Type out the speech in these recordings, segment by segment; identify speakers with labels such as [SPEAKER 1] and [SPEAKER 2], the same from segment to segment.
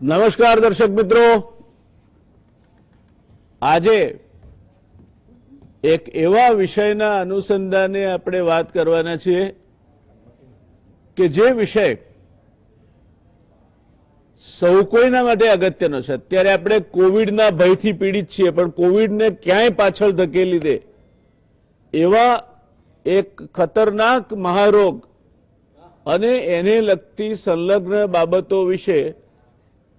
[SPEAKER 1] નમસ્કાર દર્શક મિત્રો, આજે એક એવા વિષયના અનુસંધાને આપણે વાત કરવાના છીએ કે જે વિષય સૌ કોઈના માટે અગત્યનો છે. અત્યારે આપણે કોવિડના ભયથી પીડિત છીએ, પણ કોવિડને ક્યાંય પાછળ ધકેલી દે એવા એક ખતરનાક મહારોગ અને એને લગતી સંલગ્ન બાબતો વિશે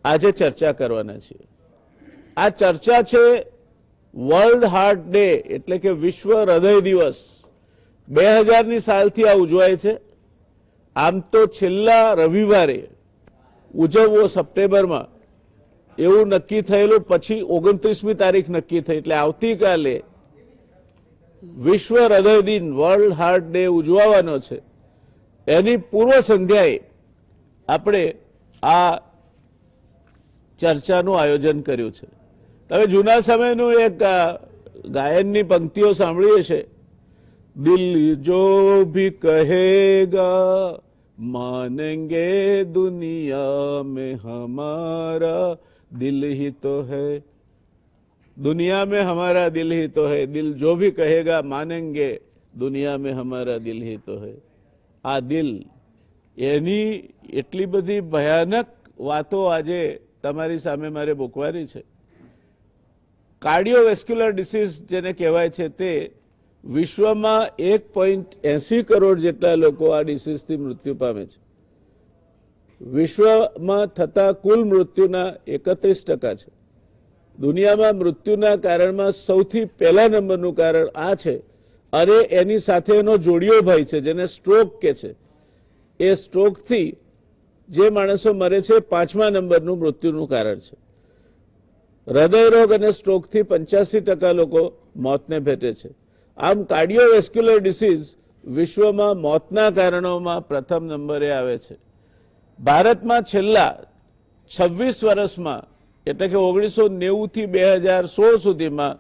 [SPEAKER 1] આજે ચર્ચા કરવાના છીએ. આ ચર્ચા છે વર્લ્ડ હાર્ટ ડે, એટલે કે વિશ્વ હૃદય દિવસ. 2000ની સાલથી આ ઉજવાય છે. આમ તો છેલ્લા રવિવારે ઉજવવો સપ્ટેમ્બરમાં એવું નક્કી થયેલું, પછી 29મી તારીખ નક્કી થઈ, એટલે આવતીકાલે વિશ્વ હૃદય દિન વર્લ્ડ હાર્ટ ડે ઉજવવાનો છે. એની પૂર્વ સંધ્યાએ આપણે આ ચર્ચાનું આયોજન કર્યું છે. તમે જૂના સમયનું એક ગાયનની પંક્તિઓ સાંભળી હશે, દિલ જો ભી કહેગા માનેંગે દુનિયા મેં હમારા દિલ હી તો હૈ, दुनिया में हमारा दिल ही तो है, दिल जो भी कहेगा मानेंगे दुनिया में हमारा दिल ही तो है. આ દિલ, એની એટલી બધી ભયાનક વાતો આજે તમારી સામે મારે મૂકવાની છે. કાર્ડિયોવેસ્ક્યુલર ડિસીઝ જેને કહેવાય છે, તે વિશ્વમાં 1.80 કરોડ જેટલા લોકો આ ડિસીઝથી મૃત્યુ પામે છે. વિશ્વમાં થતા કુલ મૃત્યુના 31% છે. દુનિયામાં મૃત્યુના કારણમાં સૌથી પહેલા નંબરનું કારણ આ છે, અને એની સાથે એનો જોડિયો ભાઈ છે જેને સ્ટ્રોક કે છે. એ સ્ટ્રોકથી જે માણસો મરે છે 5મા નંબરનું મૃત્યુનું કારણ છે. હૃદયરોગ અને સ્ટ્રોકથી 85% લોકો મોતને ભેટે છે. આમ કાર્ડિયોવેસ્ક્યુલર ડિસીઝ વિશ્વમાં મોતના કારણોમાં પ્રથમ નંબરે આવે છે. ભારતમાં છેલ્લા 26 વર્ષમાં, એટલે કે 1990થી 2016 સુધીમાં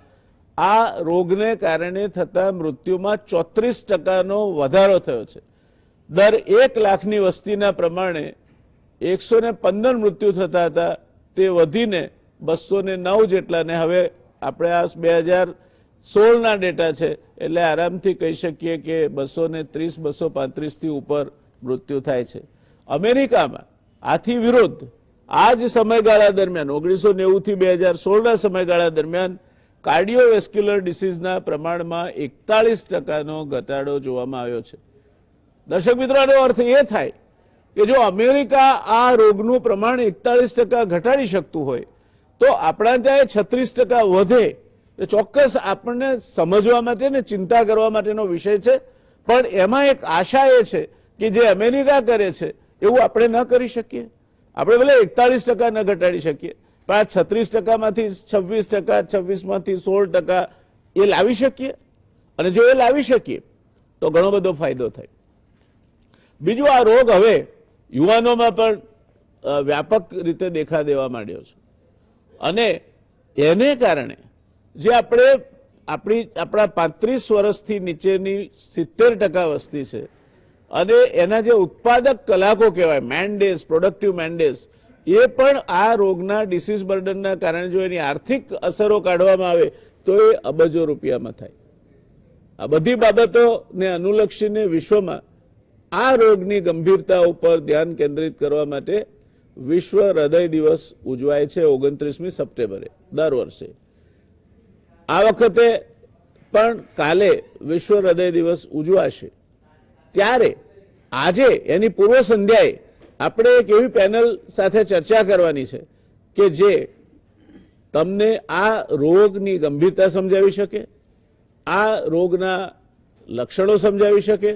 [SPEAKER 1] આ રોગને કારણે થતા મૃત્યુમાં 34%નો વધારો થયો છે. દર 1 લાખની વસ્તીના પ્રમાણે 115 મૃત્યુ થતા હતા, તે વધીને 209 જેટલા, ને હવે આપણે આ 2016ના ડેટા છે, એટલે આરામથી કહી શકીએ કે 230-235થી ઉપર મૃત્યુ થાય છે. અમેરિકામાં આથી વિરુદ્ધ આ જ સમયગાળા દરમિયાન 1990થી 2016ના સમયગાળા દરમિયાન કાર્ડિયોવેસ્ક્યુલર ડિસીઝના પ્રમાણમાં 41%નો ઘટાડો જોવામાં આવ્યો છે. દર્શક મિત્રો, આનો અર્થ એ થાય કે જો અમેરિકા આ રોગનું પ્રમાણ 41% ઘટાડી શકતું હોય, તો આપણા ત્યાં 36% વધે. એ ચોક્કસ આપણને સમજવા માટે ને ચિંતા કરવા માટેનો વિષય છે. પણ એમાં એક આશા એ છે કે જે અમેરિકા કરે છે એવું આપણે ન કરી શકીએ. આપણે ભલે 41% ન ઘટાડી શકીએ, પણ આ 36%માંથી 26%, 26માંથી 16% એ લાવી શકીએ. અને જો એ લાવી શકીએ તો ઘણો બધો ફાયદો થાય. બીજું, આ રોગ હવે યુવાનોમાં પણ વ્યાપક રીતે દેખા દેવા માંડ્યો છે. અને એને કારણે જે આપણા 35 વર્ષથી નીચેની 70% વસ્તી છે, અને એના જે ઉત્પાદક કલાકો કહેવાય, મેનડેઝ, પ્રોડક્ટિવ મેનડેઝ, એ પણ આ રોગના ડિસીઝ બર્ડનના કારણે જો એની આર્થિક અસરો કાઢવામાં આવે તો એ અબજો રૂપિયામાં થાય. આ બધી બાબતોને અનુલક્ષીને વિશ્વમાં આ રોગની ગંભીરતા ઉપર ધ્યાન કેન્દ્રિત કરવા માટે વિશ્વ હૃદય દિવસ ઉજવાય છે 29મી સપ્ટેમ્બરે દર વર્ષે. આ વખતે પણ કાલે વિશ્વ હૃદય દિવસ ઉજવાશે. ત્યારે આજે એની પૂર્વ સંધ્યાએ આપણે એક એવી પેનલ સાથે ચર્ચા કરવાની છે કે જે તમને આ રોગની ગંભીરતા સમજાવી શકે, આ રોગના લક્ષણો સમજાવી શકે,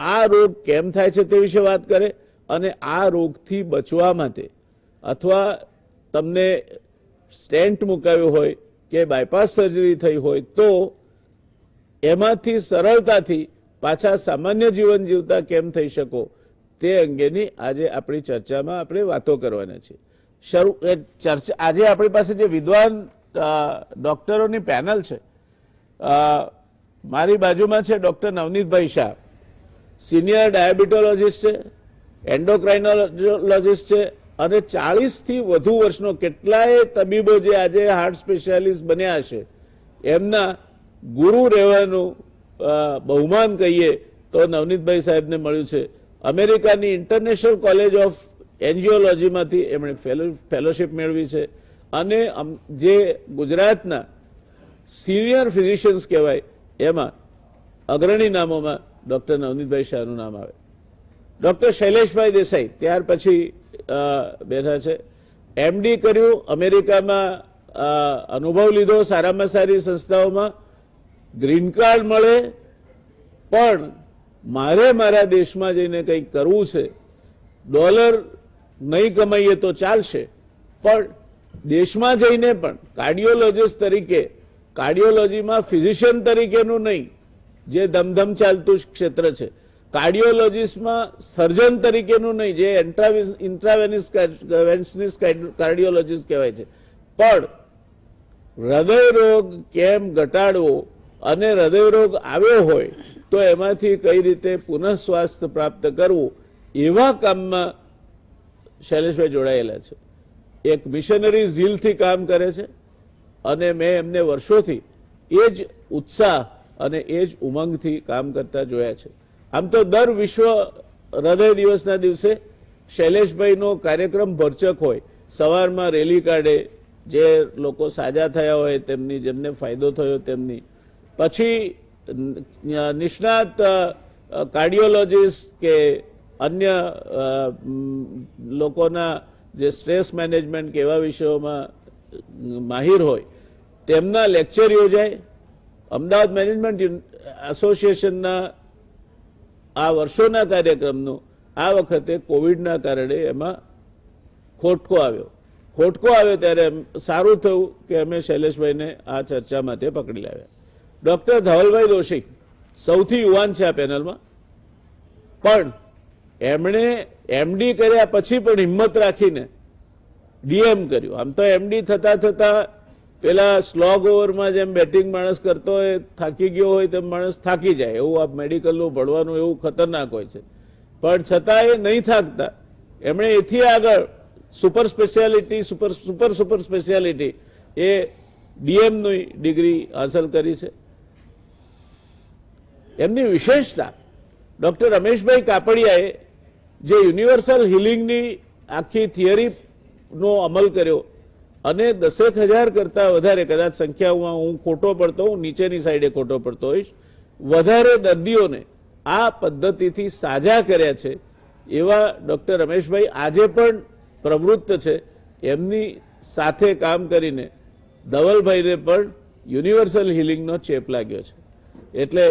[SPEAKER 1] આ રોગ કેમ થાય છે તે વિશે વાત કરે, અને આ રોગથી બચવા માટે અથવા તમને સ્ટેન્ટ મુકાવ્યો હોય કે બાયપાસ સર્જરી થઈ હોય તો એમાંથી સરળતાથી પાછા સામાન્ય જીવન જીવતા કેમ થઈ શકો, તે અંગેની આજે આપણી ચર્ચામાં આપણે વાતો કરવાના છીએ. આજે આપણી પાસે જે વિદ્વાન ડોક્ટરોની પેનલ છે, મારી બાજુમાં છે ડોક્ટર નવનીતભાઈ શાહ, સિનિયર ડાયાબિટોલોજીસ્ટ છે, એન્ડોક્રાઇનોલોજીસ્ટ છે, અને 40 થી વધુ વર્ષનો કેટલાય તબીબો જે આજે હાર્ટ સ્પેશિયાલિસ્ટ બન્યા છે એમના ગુરુ રહેવાનું બહુમાન કહીએ તો નવનીતભાઈ સાહેબને મળ્યું છે. અમેરિકાની ઇન્ટરનેશનલ કોલેજ ઓફ એન્જિયોલોજીમાંથી એમણે ફેલોશિપ મેળવી છે અને જે ગુજરાતના સિનિયર ફિઝિશિયન્સ કહેવાય એમાં અગ્રણી નામોમાં ડોક્ટર નવનીતભાઈ શાહનું નામ આવે. ડોક્ટર શૈલેષભાઈ દેસાઈ ત્યાર પછી બેઠા છે. એમડી કર્યું, અમેરિકામાં અનુભવ લીધો સારામાં સારી સંસ્થાઓમાં, ગ્રીન કાર્ડ મળે, પણ મારે મારા દેશમાં જઈને કંઈક કરવું છે, ડોલર નહીં કમાઈએ તો ચાલશે પણ દેશમાં જઈને પણ કાર્ડિયોલોજિસ્ટ તરીકે, કાર્ડિયોલોજીમાં ફિઝિશિયન તરીકેનું નહીં જે ધમધમ ચાલતું ક્ષેત્ર છે, કાર્ડિયોલોજીસ્ટમાં સર્જન તરીકેનું નહીં જે ઇન્ટ્રાવેનિસ કાર્ડિયોલોજીસ્ટ કહેવાય છે, પણ હૃદયરોગ કેમ ઘટાડવો અને હૃદયરોગ આવ્યો હોય તો એમાંથી કઈ રીતે પુનઃ સ્વાસ્થ્ય પ્રાપ્ત કરવું એવા કામમાં શૈલેષભાઈ જોડાયેલા છે. એક મિશનરી ઝીલથી કામ કરે છે અને મેં એમને વર્ષોથી એ જ ઉત્સાહ અને એ જ ઉમંગથી કામ કરતા જોયા છે. આમ તો દર વિશ્વ હૃદય દિવસના દિવસે શૈલેષભાઈનો કાર્યક્રમ ભરચક હોય. સવારમાં રેલી કાઢે, જે લોકો સાજા થયા હોય તેમની, જેમને ફાયદો થયો તેમની, પછી નિષ્ણાત કાર્ડિયોલોજીસ્ટ કે અન્ય લોકોના જે સ્ટ્રેસ મેનેજમેન્ટ કે એવા વિષયોમાં માહિર હોય તેમના લેક્ચર યોજાય. અમદાવાદ મેનેજમેન્ટ એસોસિએશનના આ વર્ષોના કાર્યક્રમનું આ વખતે કોવિડના કારણે એમાં ખોટકો આવ્યો ત્યારે સારું થયું કે અમે શૈલેષભાઈને આ ચર્ચા માટે પકડી લાવ્યા. ડોક્ટર ધવલભાઈ દોશી સૌથી યુવાન છે આ પેનલમાં, પણ એમણે એમડી કર્યા પછી પણ હિંમત રાખીને ડીએમ કર્યું. આમ તો એમડી થતા થતા પેલા સ્લોગ ઓવરમાં જેમ બેટિંગ માણસ કરતો હોય, થાકી ગયો હોય તેમ માણસ થાકી જાય, એવું આ મેડિકલનું ભણવાનું એવું ખતરનાક હોય છે, પણ છતાં એ નહીં થાકતા એમણે એથી આગળ સુપર સ્પેશિયાલિટી, સુપર સ્પેશિયાલિટી એ ડીએમની ડિગ્રી હાંસલ કરી છે. એમની વિશેષતા ડોક્ટર રમેશભાઈ કાપડિયાએ જે યુનિવર્સલ હિલિંગની આખી થિયરીનો અમલ કર્યો અને 10,000 કરતા વધારે, કદાચ સંખ્યામાં હું ખોટો પડતો, હું નીચેની સાઈડે ખોટો પડતો હોઈશ, વધારે દર્દીઓને આ પદ્ધતિથી સાજા કર્યા છે એવા ડોક્ટર રમેશભાઈ આજે પણ પ્રવૃત્ત છે. એમની સાથે કામ કરીને ધવલભાઈને પણ યુનિવર્સલ હિલિંગનો ચેપ લાગ્યો છે. એટલે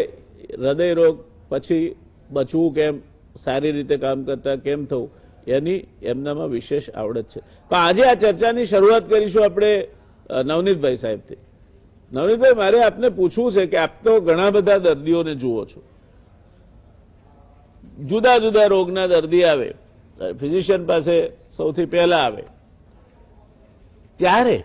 [SPEAKER 1] હૃદયરોગ પછી બચવું કેમ, સારી રીતે કામ કરતા કેમ થવું, એની એમનામાં વિશેષ આવડત છે. તો આજે આ ચર્ચાની શરૂઆત કરીશું આપણે નવનીતભાઈ સાહેબથી. નવનીતભાઈ, મારે આપને પૂછવું છે કે આપ તો ઘણા બધા દર્દીઓને જુઓ છો, જુદા જુદા રોગના દર્દી આવે, ફિઝિશિયન પાસે સૌથી પહેલા આવે, ત્યારે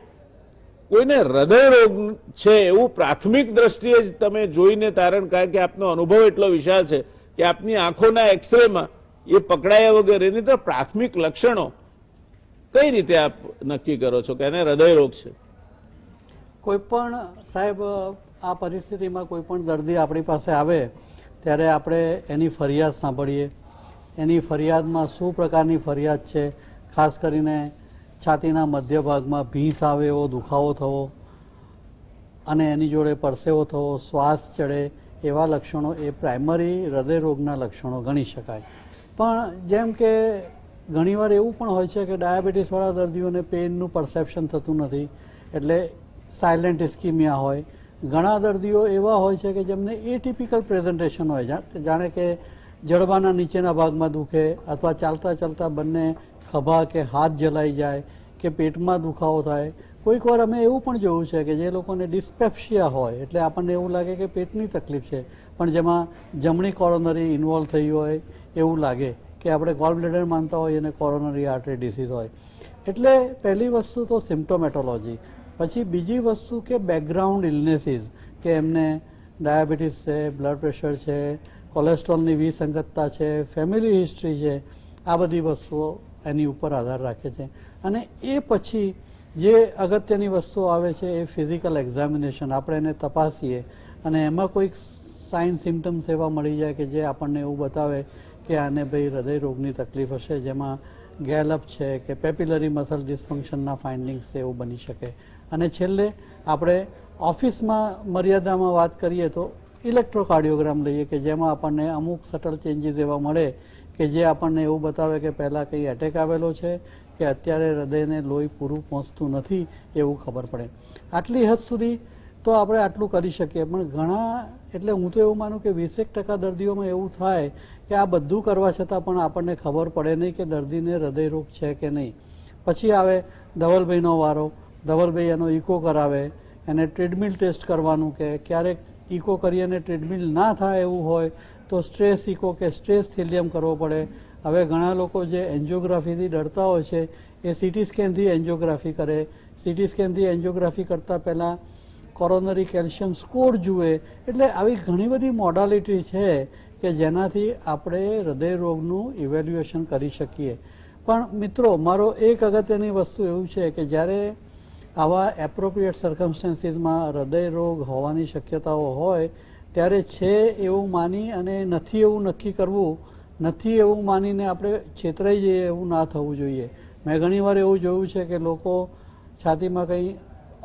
[SPEAKER 1] કોઈને હૃદય રોગ છે એવું પ્રાથમિક દ્રષ્ટિએ જ તમે જોઈને તારણ, કારણ કે આપનો અનુભવ એટલો વિશાળ છે કે આપની આંખોના એક્સરેમાં એ પકડાયા વગર એની તો પ્રાથમિક લક્ષણો કઈ રીતે આપ નક્કી કરો છો કે એને હૃદય રોગ છે?
[SPEAKER 2] કોઈ પણ સાહેબ આ પરિસ્થિતિમાં કોઈ પણ દર્દી આપણી પાસે આવે ત્યારે આપણે એની ફરિયાદ સાંભળીએ. એની ફરિયાદમાં શું પ્રકારની ફરિયાદ છે, ખાસ કરીને છાતીના મધ્ય ભાગમાં ભીંસ આવે એવો દુખાવો થવો અને એની જોડે પરસેવો થવો, શ્વાસ ચડે, એવા લક્ષણો એ પ્રાઇમરી હૃદયરોગના લક્ષણો ગણી શકાય. પણ જેમ કે ઘણીવાર એવું પણ હોય છે કે ડાયાબિટીસવાળા દર્દીઓને પેઇનનું પરસેપ્શન થતું નથી, એટલે સાયલેન્ટ ઇસ્કીમિયા હોય. ઘણા દર્દીઓ એવા હોય છે કે જેમને એટિપિકલ પ્રેઝન્ટેશન હોય, જાણે કે જડબાના નીચેના ભાગમાં દુખે અથવા ચાલતા ચાલતા બંને ખભા કે હાથ જલાઈ જાય કે પેટમાં દુખાવો થાય. કોઈક વાર અમે એવું પણ જોયું છે કે જે લોકોને ડિસ્પેપ્સિયા હોય, એટલે આપણને એવું લાગે કે પેટની તકલીફ છે, પણ જેમાં જમણી કોરોનરી ઇન્વોલ્વ થઈ હોય એવું લાગે કે આપણે ગોલ બ્લેડર માનતા હોય અને કોરોનરી આર્ટરી ડિસીઝ હોય. એટલે પહેલી વસ્તુ તો સિમ્પ્ટોમેટોલોજી, પછી બીજી વસ્તુ કે બેકગ્રાઉન્ડ ઇલનેસીસ, કે એમને ડાયાબિટીસ છે, બ્લડ પ્રેશર છે, કોલેસ્ટ્રોલની વિસંગતતા છે, ફેમિલી હિસ્ટ્રી છે, આ બધી વસ્તુઓ એની ઉપર આધાર રાખે છે. અને એ પછી જે અગત્યની વસ્તુઓ આવે છે એ ફિઝિકલ એક્ઝામિનેશન, આપણે એને તપાસીએ અને એમાં કોઈક સાઇન સિમ્ટમ્સ એવા મળી જાય કે જે આપણને એવું બતાવે કે આને ભાઈ હૃદય રોગની તકલીફ હશે, જેમાં ગેલઅપ છે કે પેપિલરી મસલ ડિસફંક્શનના ફાઇન્ડિંગ્સ છે, એવું બની શકે. અને છેલ્લે આપણે ઓફિસમાં મર્યાદામાં વાત કરીએ તો ઇલેક્ટ્રોકાર્ડિયોગ્રામ લઈએ કે જેમાં આપણને અમુક સટલ ચેન્જીસ એવા મળે કે જે આપણને એવું બતાવે કે પહેલાં કંઈ એટેક આવેલો છે કે અત્યારે હૃદયને લોહી પૂરું પહોંચતું નથી એવું ખબર પડે. આટલી હદ સુધી તો આપણે આટલું કરી શકીએ, પણ ઘણા, એટલે હું તો એવું માનું કે 20% દર્દીઓમાં એવું થાય કે આ બધું કરવા છતાં પણ આપણને ખબર પડે નહીં કે દર્દીને હૃદયરોગ છે કે નહીં. પછી આવે ધવલભાઈનો વારો. ધવલભાઈ એનો ઇકો કરાવે, એને ટ્રેડમિલ ટેસ્ટ કરવાનું કે ક્યારેક ઇકો કરી અને ટ્રેડમિલ ના થાય એવું હોય તો સ્ટ્રેસ ઇકો કે સ્ટ્રેસ થેલિયમ કરવો પડે. હવે ઘણા લોકો જે એન્જિયોગ્રાફીથી ડરતા હોય છે એ સીટી સ્કેનથી એન્જિયોગ્રાફી કરે. સીટી સ્કેનથી એન્જિયોગ્રાફી કરતાં પહેલાં કોરોનરી કેલ્શિયમ સ્કોર જુએ. એટલે આવી ઘણી બધી મોડાલિટી છે કે જેનાથી આપણે હૃદયરોગનું ઇવેલ્યુએશન કરી શકીએ. પણ મિત્રો, મારો એક અગત્યની વસ્તુ એવું છે કે જ્યારે આવા એપ્રોપ્રિએટ સર્કમસ્ટન્સીસમાં હૃદયરોગ હોવાની શક્યતાઓ હોય ત્યારે છે એવું માની અને નથી એવું નક્કી કરવું, નથી એવું માનીને આપણે છેતરાઈ જઈએ એવું ના થવું જોઈએ. મેં ઘણીવાર એવું જોયું છે કે લોકો છાતીમાં કંઈ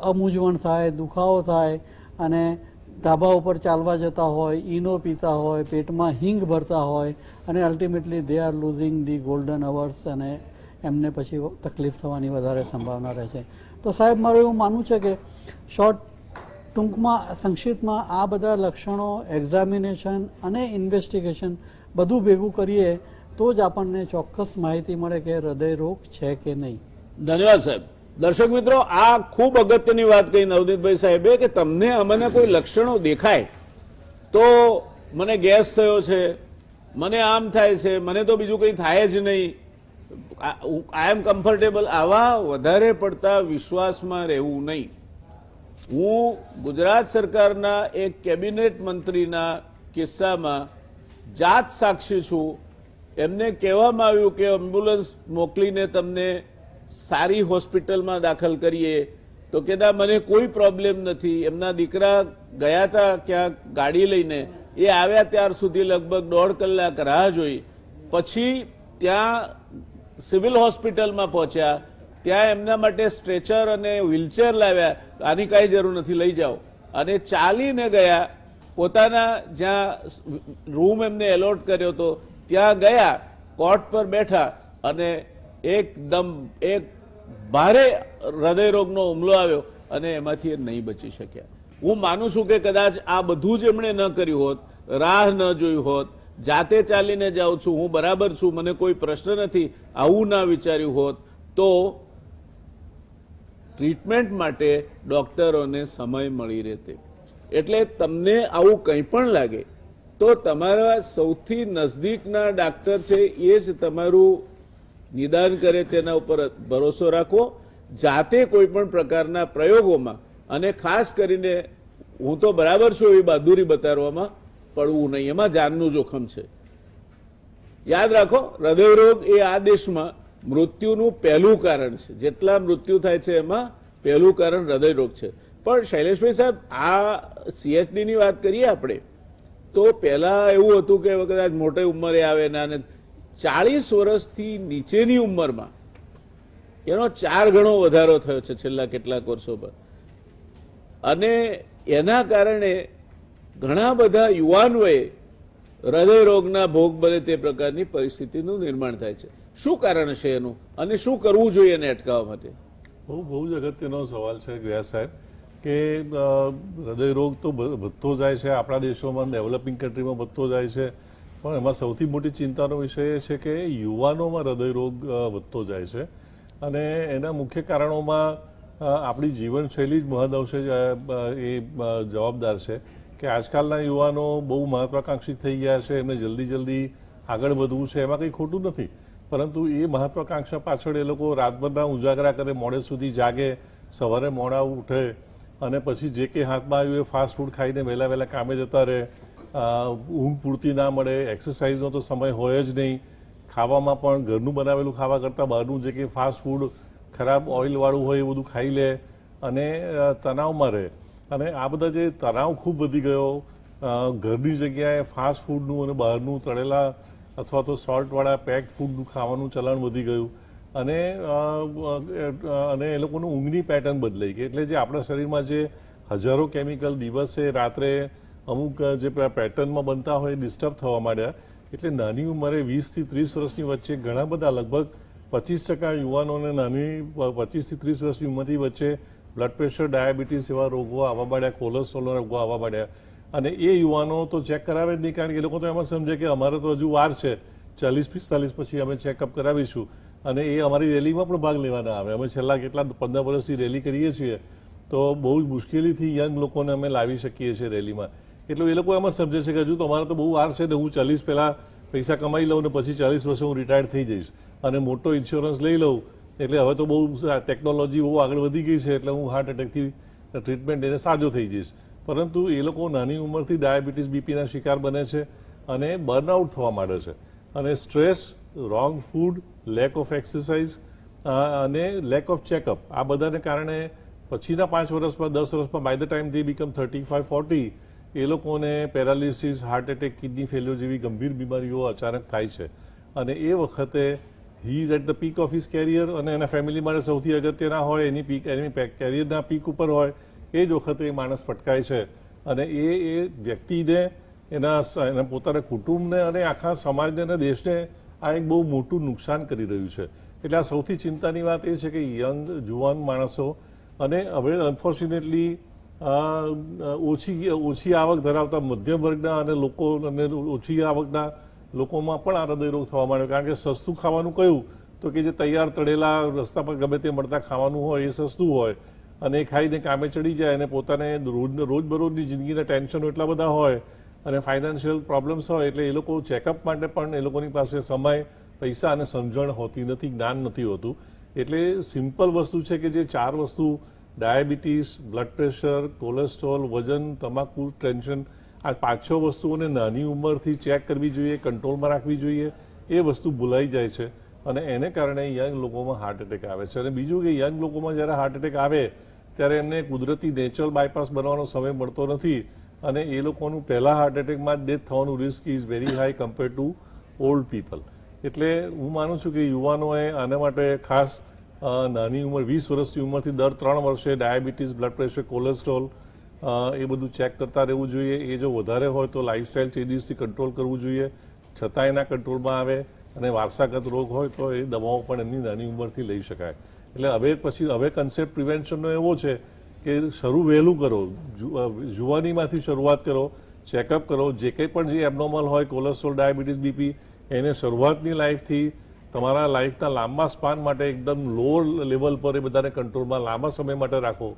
[SPEAKER 2] અમૂંઝવણ થાય, દુખાવો થાય અને ધાબા ઉપર ચાલવા જતા હોય, ઈનો પીતા હોય, પેટમાં હિંગ ભરતા હોય અને ultimately they are losing the golden hours અને એમને પછી તકલીફ થવાની વધારે સંભાવના રહે છે. તો સાહેબ, મારું એવું માનવું છે કે ટૂંકમાં, સંક્ષિપ્તમાં આ બધા લક્ષણો, એક્ઝામિનેશન અને ઇન્વેસ્ટિગેશન બધું ભેગું કરીએ તો જ આપણને ચોક્કસ માહિતી મળે કે હૃદયરોગ છે કે નહીં.
[SPEAKER 1] ધન્યવાદ સાહેબ. દર્શક મિત્રો, આ ખૂબ અગત્યની વાત કહી નવનીતભાઈ સાહેબે કે તમને અમને કોઈ લક્ષણો દેખાય તો મને ગેસ થયો છે, મને આમ થાય છે, મને તો બીજું કંઈ થાય જ નહીં, આઈ એમ કમ્ફર્ટેબલ, આવા વધારે પડતા વિશ્વાસમાં રહેવું નહીં. હું ગુજરાત સરકારના એક કેબિનેટ મંત્રીના કિસ્સામાં જાત સાક્ષી છું. એમને કહેવામાં આવ્યું કે એમ્બ્યુલન્સ મોકલીને તમને સારી હોસ્પિટલમાં દાખલ કરીએ તો કે ના, મને કોઈ પ્રોબ્લેમ નથી. એમના દીકરા ગયા હતા ક્યાંક ગાડી લઈને, એ આવ્યા ત્યાર સુધી લગભગ 1.5 કલાક રાહ જોઈ. પછી ત્યાં સિવિલ હોસ્પિટલમાં પહોંચ્યા, ત્યાં એમના માટે સ્ટ્રેચર અને વ્હીલચેર લાવ્યા. આની કાંઈ જરૂર નથી, લઈ જાઓ. અને ચાલીને ગયા, પોતાના જ્યાં રૂમ એમને એલોટ કર્યો હતો ત્યાં ગયા, કોટ પર બેઠા અને એકદમ એક ભારે હૃદયરોગનો હુમલો આવ્યો અને એમાંથી એ નહીં બચી શક્યા. હું માનું છું કે કદાચ આ બધું જ એમણે ન કર્યું હોત, રાહ ન જોઈ હોત, જાતે ચાલીને જાઉં છું, હું બરાબર છું, મને કોઈ પ્રશ્ન નથી, આવું ના વિચાર્યું હોત તો ટ્રીટમેન્ટ માટે ડોક્ટરોને સમય મળી રહેતે. એટલે તમને આવું કંઈ પણ લાગે તો તમારા સૌથી નજદીકના ડાક્ટર છે એ જ તમારું નિદાન કરે, તેના ઉપર ભરોસો રાખવો. જાતે કોઈ પણ પ્રકારના પ્રયોગોમાં, અને ખાસ કરીને હું તો બરાબર છું એવી બહાદુરી બતાવવામાં પડવું નહીં, એમાં જાનનું જોખમ છે. યાદ રાખો, હૃદયરોગ એ આ દેશમાં મૃત્યુનું પહેલું કારણ છે. જેટલા મૃત્યુ થાય છે એમાં પહેલું કારણ હૃદયરોગ છે. પણ શૈલેષભાઈ સાહેબ, આ CHD ની વાત કરીએ આપણે તો પહેલા એવું હતું કે કદાચ મોટી ઉંમરે આવે ના, 40 વર્ષથી નીચેની ઉંમરમાં એનો 4 ગણો વધારો થયો છે છેલ્લા કેટલાક વર્ષોમાં. અને એના કારણે ઘણા બધા યુવાનોએ હૃદયરોગના ભોગ બને તે પ્રકારની પરિસ્થિતિનું નિર્માણ થાય છે. શું કારણ છે એનું અને શું કરવું જોઈએ એને અટકાવવા માટે?
[SPEAKER 3] બહુ જ અગત્યનો સવાલ છે વ્યાસ સાહેબ, કે હૃદયરોગ તો વધતો જાય છે આપણા દેશોમાં, ડેવલપિંગ કન્ટ્રીમાં વધતો જાય છે, પણ એમાં સૌથી મોટી ચિંતાનો વિષય એ છે કે યુવાનોમાં હૃદયરોગ વધતો જાય છે. અને એના મુખ્ય કારણોમાં આપણી જીવનશૈલી જ મહદઅંશે એ જવાબદાર છે કે આજકાલના યુવાનો બહુ મહત્વાકાંક્ષી થઈ ગયા છે, એમને જલ્દી આગળ વધવું છે, એમાં કંઈ ખોટું નથી. પરંતુ એ મહત્વાકાંક્ષા પાછળ એ લોકો રાતભરના ઉજાગરા કરે, મોડે સુધી જાગે, સવારે મોડા ઉઠે અને પછી જે કંઈ હાથમાં આવ્યું એ ફાસ્ટ ફૂડ ખાઈને વહેલા કામે જતા રહે, ઊંઘ પૂરતી ના મળે, એક્સરસાઇઝનો તો સમય હોય જ નહીં, ખાવામાં પણ ઘરનું બનાવેલું ખાવા કરતાં બહારનું જે કે ફાસ્ટ ફૂડ ખરાબ ઓઇલવાળું હોય એ બધું ખાઈ લે અને તણાવમાં રહે. અને આ બધા જે તણાવ ખૂબ વધી ગયો, ઘરની જગ્યાએ ફાસ્ટ ફૂડનું અને બહારનું તળેલા અથવા તો સોલ્ટવાળા પેક ફૂડનું ખાવાનું ચલણ વધી ગયું અને એ લોકોનું ઊંઘની પેટર્ન બદલાઈ ગઈ. એટલે જે આપણા શરીરમાં જે હજારો કેમિકલ દિવસે રાત્રે અમુક જે પેટર્નમાં બનતા હોય ડિસ્ટર્બ થવા માંડ્યા. એટલે નાની ઉંમરે 20 થી 30 વર્ષની વચ્ચે ઘણા બધા લગભગ 25% યુવાનોને નાની 25 થી 30 વર્ષની ઉંમરની વચ્ચે બ્લડ પ્રેશર, ડાયાબિટીસ એવા રોગો આવવા માંડ્યા, કોલેસ્ટ્રોલના રોગો આવવા માંડ્યા. અને એ યુવાનો તો ચેક કરાવે જ નહીં, કારણ કે એ લોકો તો એમાં સમજે કે અમારે તો હજુ વાર છે, 40-45 પછી અમે ચેકઅપ કરાવીશું. અને એ અમારી રેલીમાં પણ ભાગ લેવાના આવે. અમે છેલ્લા કેટલા 15 વર્ષથી રેલી કરીએ છીએ, તો બહુ જ મુશ્કેલીથી યંગ લોકોને અમે લાવી શકીએ છીએ રેલીમાં. એટલે એ લોકો એમાં સમજે છે કે હજુ તો અમારે તો બહુ વાર છે ને, હું 40 પહેલા પૈસા કમાઈ લઉં ને પછી 40 વર્ષે હું રિટાયર્ડ થઈ જઈશ અને મોટો ઇન્સ્યોરન્સ લઈ લઉં, એટલે હવે તો બહુ ટેકનોલોજી બહુ આગળ વધી ગઈ છે, એટલે હું હાર્ટ એટેકથી ટ્રીટમેન્ટ એને સાજો થઈ જઈશ. પરંતુ એ લોકો નાની ઉંમરથી ડાયાબિટીસ, બીપીના શિકાર બને છે અને બર્નઆઉટ થવા માંડે છે. અને stress, wrong food, lack of exercise અને લેક ઓફ ચેકઅપ, આ બધાને કારણે પછીના 5 વર્ષમાં, 10 વર્ષમાં, by the time they become 35-40, એ લોકોને paralysis, heart attack, kidney failure જેવી ગંભીર બીમારીઓ અચાનક થાય છે. અને એ વખતે he is at the peak of his career અને એના ફેમિલી માટે સૌથી અગત્યના હોય, એની કેરિયરના પીક ઉપર હોય, એ જ વખતે એ માણસ પટકાય છે. અને એ વ્યક્તિને, એના પોતાના કુટુંબને અને આખા સમાજને અને દેશને આ એક બહુ મોટું નુકસાન કરી રહ્યું છે. એટલે આ સૌથી ચિંતાની વાત એ છે કે યંગ, જુવાન માણસો અને હવે અનફોર્ચ્યુનેટલી ઓછી આવક ધરાવતા મધ્યમ વર્ગના અને લોકો અને ઓછી આવકના લોકોમાં પણ આ હૃદયરોગ થવા માંડ્યો. કારણ કે સસ્તું ખાવાનું કયું, તો કે જે તૈયાર તળેલા રસ્તા પર ગમે તે મળતા ખાવાનું હોય એ સસ્તું હોય અને એ ખાઈને કામે ચડી જાય અને પોતાને રોજબરોજની જિંદગીના ટેન્શનો એટલા બધા હોય અને ફાઇનાન્શિયલ પ્રોબ્લેમ્સ હોય, એટલે એ લોકો ચેકઅપ માટે પણ એ લોકોની પાસે સમય, પૈસા અને સમજણ હોતી નથી, જ્ઞાન નથી હોતું. એટલે સિમ્પલ વસ્તુ છે કે જે 4 વસ્તુ, ડાયાબિટીસ, બ્લડ પ્રેશર, કોલેસ્ટ્રોલ, વજન, તમાકુ, ટેન્શન, આ 5-6 વસ્તુઓને નાની ઉંમરથી ચેક કરવી જોઈએ, કંટ્રોલમાં રાખવી જોઈએ. એ વસ્તુ ભૂલાઈ જાય છે અને એને કારણે યંગ લોકોમાં હાર્ટ એટેક આવે છે. અને બીજું કે યંગ લોકોમાં જ્યારે હાર્ટ એટેક આવે ત્યારે એમને કુદરતી નેચરલ બાયપાસ બનવાનો સમય મળતો નથી અને એ લોકોનું પહેલા હાર્ટ એટેકમાં જ ડેથ થવાનું risk is very high compare to old people. એટલે હું માનું છું કે યુવાનોએ આના માટે ખાસ નાની ઉંમર 20 વર્ષની ઉંમરથી દર 3 વર્ષે ડાયાબિટીસ, બ્લડ પ્રેશર, કોલેસ્ટ્રોલ એ બધું ચેક કરતા રહેવું જોઈએ. એ જો વધારે હોય તો લાઇફસ્ટાઇલ ચેન્જીસથી કંટ્રોલ કરવું જોઈએ, છતાં એના કંટ્રોલમાં આવે. અને વારસાગત રોગ હોય તો એ દવાઓ પણ એમની નાની ઉંમરથી લઈ શકાય. એટલે હવે કન્સેપ્ટ પ્રિવેન્શનનો એવો છે કે શરૂ વહેલું કરો, જુવાનીમાંથી શરૂઆત કરો, ચેકઅપ કરો. જે કંઈ પણ જે એબનોર્મલ હોય, કોલેસ્ટ્રોલ, ડાયાબિટીસ, બીપી, એને શરૂઆતની લાઈફથી તમારા લાઈફના લાંબા સ્પાન માટે એકદમ લોઅર લેવલ પર એ બધાને કંટ્રોલમાં લાંબા સમય માટે રાખો,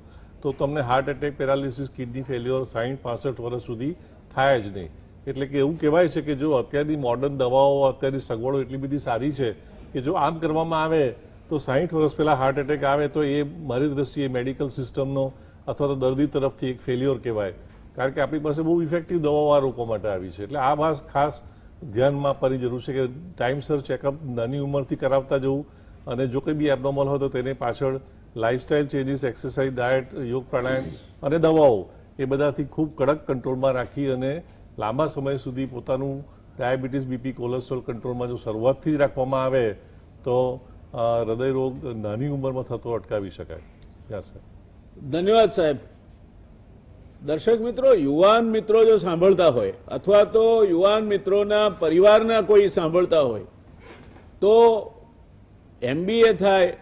[SPEAKER 3] તો તમને heart attack, paralysis, kidney failure 60-65 વર્ષ સુધી થાય જ નહીં. એટલે કે એવું કહેવાય છે કે જો અત્યારની મોડર્ન દવાઓ, અત્યારની સગવડો એટલી બધી સારી છે કે જો આમ કરવામાં આવે તો 60 વર્ષ પહેલાં હાર્ટ એટેક આવે તો એ મારી દ્રષ્ટિએ મેડિકલ સિસ્ટમનો અથવા તો દર્દી તરફથી એક ફેલ્યોર કહેવાય. કારણ કે આપણી પાસે બહુ ઇફેક્ટિવ દવાઓ આ રોકો માટે આવી છે. એટલે આ વાત ખાસ ધ્યાનમાં આપવાની જરૂર છે કે ટાઈમસર ચેકઅપ નાની ઉંમરથી કરાવતા જવું અને જો કંઈ બી એબનોર્મલ હોય તો તેને પાછળ લાઇફસ્ટાઇલ ચેન્જીસ, એક્સરસાઇઝ, ડાયટ, યોગ, પ્રાણાયામ અને દવાઓ એ બધાથી ખૂબ કડક કંટ્રોલમાં રાખી અને લાંબા સમય સુધી પોતાનું ડાયાબિટીસ, બીપી, કોલેસ્ટ્રોલ કંટ્રોલમાં જો શરૂઆતથી જ રાખવામાં આવે તો હૃદયરોગ નાની ઉંમરમાં થતો અટકાવી શકાય.
[SPEAKER 1] ધન્યવાદ સાહેબ. દર્શક મિત્રો, યુવાન મિત્રો જો સાંભળતા હોય અથવા તો યુવાન મિત્રોના પરિવારના કોઈ સાંભળતા હોય તો MBA થાય